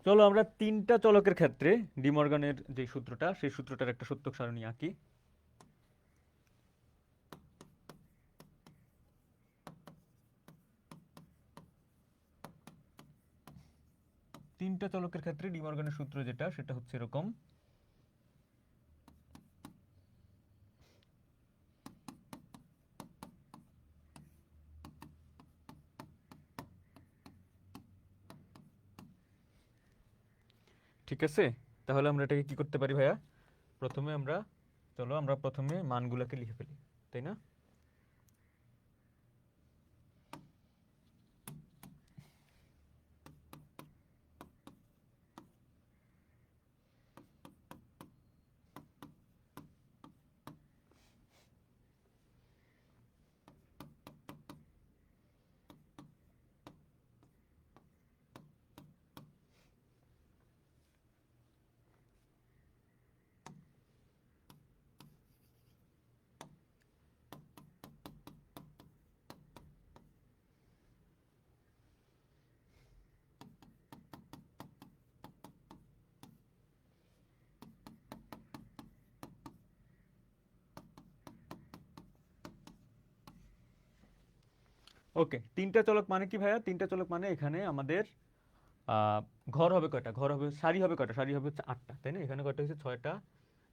চলো আমরা 3টা চলকের ক্ষেত্রে ডিমর্গানের যে সূত্রটা সেই সূত্রটার একটা সত্যক সারণী আঁকি। তিনটা চলকের ক্ষেত্রে ডিমর্গানের সূত্র যেটা সেটা হচ্ছে এরকম। ঠিক আছে, তাহলে আমরা এটাকে কি করতে পারি ভাইয়া? চলো আমরা প্রথমে মানগুলোকে লিখে ফেলি, তাই না? ওকে, তিনটা চলক মানে কি ভাইয়া? তিনটা চলক মানে এখানে আমাদের আহ, ঘর হবে কয়টা? ঘর হবে, সারি হবে কয়টা? সারি হবে হচ্ছে 8টা, তাই না? এখানে কয়টা হয়েছে? 6টা।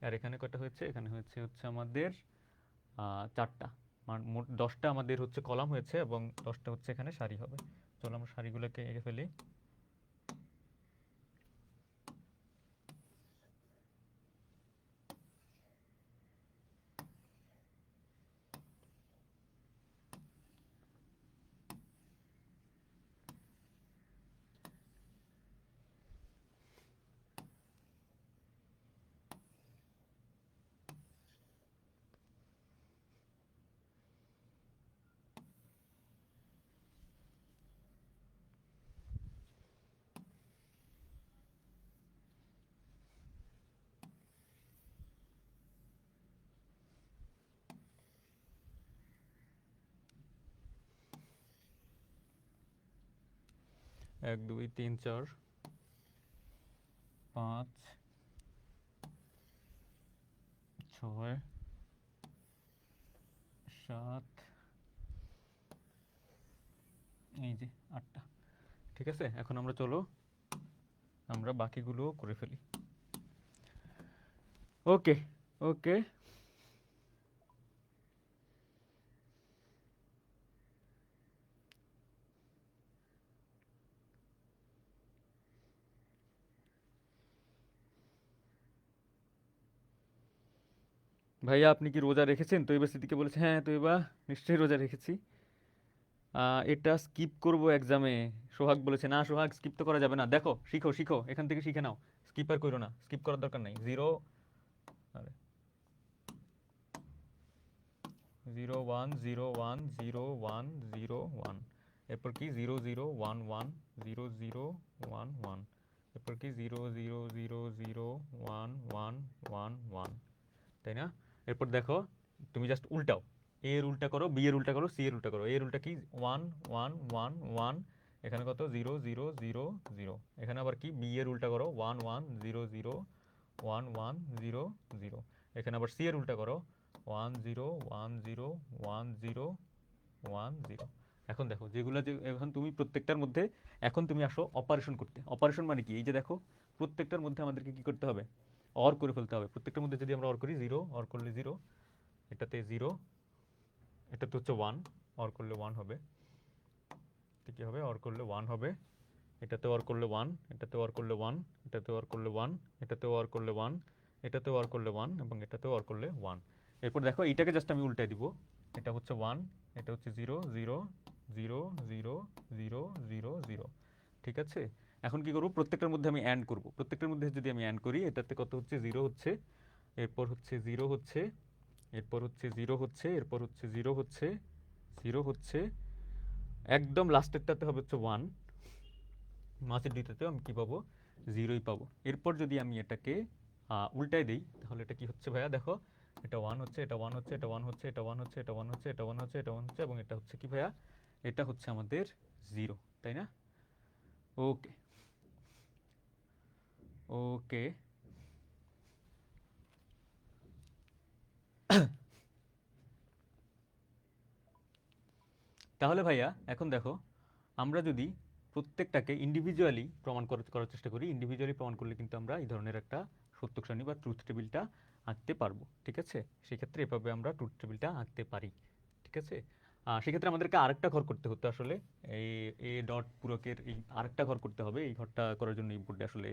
আর এখানে কয়টা হয়েছে? এখানে হচ্ছে হচ্ছে আমাদের 4টা। মোট 10টা আমাদের হচ্ছে কলাম হয়েছে, এবং 10টা হচ্ছে এখানে সারি হবে। চলো আমরা সারিগুলোকে এঁকে ফেলি। 1 2 3 4 5 6 7, এই যে 8টা। ঠিক আছে, এখন আমরা চলো আমরা বাকিগুলো করে ফেলি। ওকে, ওকে। ভাইয়া আপনি কি রোজা রেখেছেন? তৈবা সিদ্দিকে বলেছে হ্যাঁ তৈবা, নিশ্চয়ই রোজা রেখেছি। এটা স্কিপ করব এক্সামে। সোহাগ বলেছে না সোহাগ, স্কিপ তো করা যাবে না। দেখো, শিখো শিখো, এখান থেকে শিখে নাও। স্কিপ আর করো না, স্কিপ করার দরকার নাই। জিরো, আরে 0 1 0 1 0 1 এরপর কি 0 0 1 1 0 0 1 1, এরপর কি 0 0 0 0 1 1 1 1, তাই না? এরপর দেখো, তুমি জাস্ট উল্টাও। এ এর উল্টা করো, বি এর উল্টা করো, সি এর উল্টা করো। এ এর উল্টা কি? 1 1 1 1। এখানে কত? 0 0 0 0। এখানে আবার কি? বি এর উল্টা করো, 1 1 0 0 1 1 0 0। এখানে আবার সি এর উল্টা করো, 1 0 1 0 1 0 1 0। এখন দেখো যেগুলো যে এখন তুমি প্রত্যেকটার মধ্যে, এখন তুমি আসো অপারেশন করতে। অপারেশন মানে কি? এই যে দেখো, প্রত্যেকটার মধ্যে আমাদেরকে কি করতে হবে? অর করে ফেলতে হবে। প্রত্যেকটার মধ্যে যদি আমরা অর করি, জিরো অর করলে জিরো, এটাতে জিরো, এটাতে হচ্ছে ওয়ান, অর করলে ওয়ান হবে। এটা কি হবে? অর করলে ওয়ান হবে। এটাতে অর করলে ওয়ান, এটাতে অর করলে ওয়ান, এটাতে অর করলে ওয়ান, এটাতে অর করলে ওয়ান, এটাতে অর করলে ওয়ান, এবং এটাতে অর করলে ওয়ান। এরপর দেখো এইটাকে জাস্ট আমি উল্টাই দিব। এটা হচ্ছে ওয়ান, এটা হচ্ছে zero zero zero zero zero zero zero. ঠিক আছে, এখন কি করবো? প্রত্যেকটার মধ্যে আমি অ্যান্ড করব। প্রত্যেকটার মধ্যে যদি আমি অ্যান্ড করি, এটাতে কত হচ্ছে? জিরো হচ্ছে, এরপর হচ্ছে জিরো হচ্ছে, এরপর হচ্ছে জিরো হচ্ছে, এরপর হচ্ছে জিরো হচ্ছে, জিরো হচ্ছে, একদম লাস্টেরটাতে হবে হচ্ছে ওয়ান। মাঝের দুইটাতেও আমি কি পাবো? জিরোই পাবো। এরপর যদি আমি এটাকে উল্টাই দিই, তাহলে এটা কি হচ্ছে ভাইয়া? দেখো, এটা ওয়ান হচ্ছে, এটা ওয়ান হচ্ছে, এটা ওয়ান হচ্ছে, এটা ওয়ান হচ্ছে, এটা ওয়ান হচ্ছে, এটা ওয়ান হচ্ছে, এটা ওয়ান হচ্ছে, এবং এটা হচ্ছে কি ভাইয়া? এটা হচ্ছে আমাদের জিরো, তাই না? ওকে, ওকে। তাহলে ভাইয়া এখন দেখো, আমরা যদি প্রত্যেকটাকে ইন্ডিভিজুয়ালি প্রমাণ করার চেষ্টা করি, ইন্ডিভিজুয়ালি প্রমাণ করলে কিন্তু আমরা এই ধরনের একটা সত্যক সারণী বা ট্রুথ টেবিলটা আঁকতে পারবো। ঠিক আছে, সেক্ষেত্রে এভাবে আমরা ট্রুথ টেবিলটা আঁকতে পারি। ঠিক আছে, সেক্ষেত্রে আমাদেরকে আরেকটা ঘর করতে হতো আসলে। এই এ ডট পূরকের এই আরেকটা ঘর করতে হবে। এই ঘরটা করার জন্য এই বোর্ডে আসলে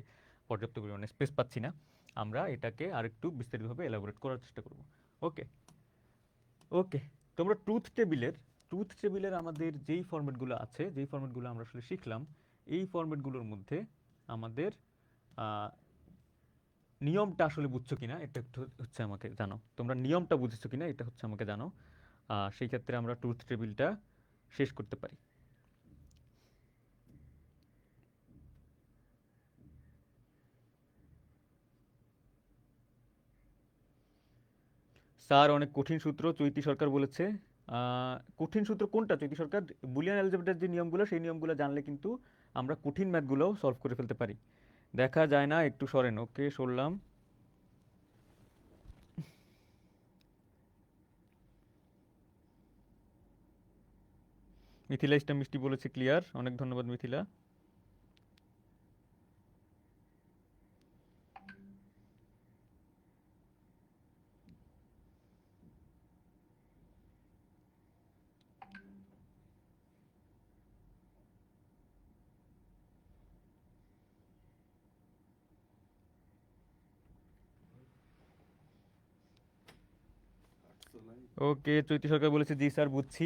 পর্যাপ্ত পরিমাণে স্পেস পাচ্ছি না। আমরা এটাকে আরেকটু বিস্তারিতভাবে এলাবোরেট করার চেষ্টা করব। ওকে, ওকে। তোমরা ট্রুথ টেবিলের আমাদের যেই ফরম্যাটগুলো আছে, যেই ফরম্যাটগুলো আমরা আসলে শিখলাম, এই ফরম্যাটগুলোর মধ্যে আমাদের আহ, নিয়মটা আসলে বুঝছো কিনা এটা একটু হচ্ছে আমাকে জানো। তোমরা নিয়মটা বুঝেছো কিনা এটা হচ্ছে আমাকে জানো। সেই ক্ষেত্রে আমরা ট্রুথ টেবিলটা শেষ করতে পারি। স্যার অনেক কঠিন সূত্র, চৈতি সরকার বলেছে। কঠিন সূত্র কোনটা চৈতি সরকার? বুলিয়ান অ্যালজেব্রার যে নিয়মগুলো, সেই নিয়মগুলো জানলে কিন্তু আমরা কঠিন ম্যাথগুলোও সলভ করে ফেলতে পারি। দেখা যায় না, একটু সরেন। ওকে, সরলাম। মিথিলা ইসলাম মিষ্টি বলেছে ক্লিয়ার, অনেক ধন্যবাদ মিথিলা। ওকে, চৈতি সরকার বলেছে জি স্যার বুঝছি।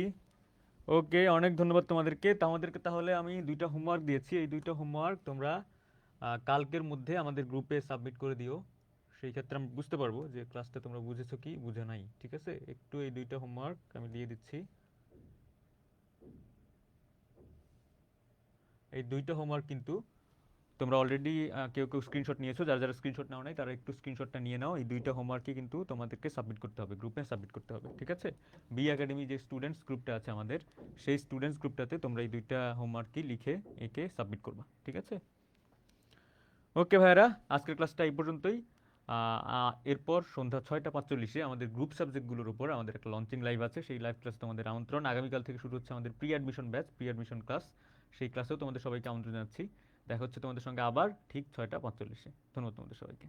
ওকে, অনেক ধন্যবাদ তোমাদেরকে। আমাদেরকে তাহলে আমি দুইটা হোমওয়ার্ক দিয়েছি, এই দুইটা হোমওয়ার্ক তোমরা কালকের মধ্যে আমাদের গ্রুপে সাবমিট করে দিও। সেই ক্ষেত্রে আমরা বুঝতে পারবো যে ক্লাসটা তোমরা বুঝেছো কি বুঝে নাই। ঠিক আছে, একটু এই দুইটা হোমওয়ার্ক আমি দিয়ে দিচ্ছি। এই দুইটা হোমওয়ার্ক কিন্তু তোমরা অলরেডি কেউ কেউ স্ক্রিনশট নিয়েছো, যারা যারা স্ক্রিনশট নাও নাই তারা একটু স্ক্রিনশটটা নিয়ে নাও। এই দুইটা হোমওয়ার্কই কিন্তু তোমাদেরকে সাবমিট করতে হবে, গ্রুপে সাবমিট করতে হবে। ঠিক আছে, বি একাডেমি যে স্টুডেন্টস গ্রুপটা আছে আমাদের, সেই স্টুডেন্টস গ্রুপটাতে তোমরা এই দুইটা হোমওয়ার্কই লিখে একে সাবমিট করবা। ঠিক আছে, ওকে ভাইরা, আজকের ক্লাসটা এই পর্যন্তই। এরপর সন্ধ্যা 6টা 45-এ আমাদের গ্রুপ সাবজেক্টগুলোর উপর আমাদের একটা লঞ্চিং লাইভ আছে, সেই লাইভ ক্লাস তোমাদের আমন্ত্রণ। আগামীকাল থেকে শুরু হচ্ছে আমাদের pre admission batch, pre admission class. সেই ক্লাসেও তোমাদের সবাইকে আমন্ত্রণ জানাচ্ছি। দেখা হচ্ছে তোমাদের সঙ্গে আবার ঠিক 6টা 45-এ। ধন্যবাদ তোমাদের সবাইকে।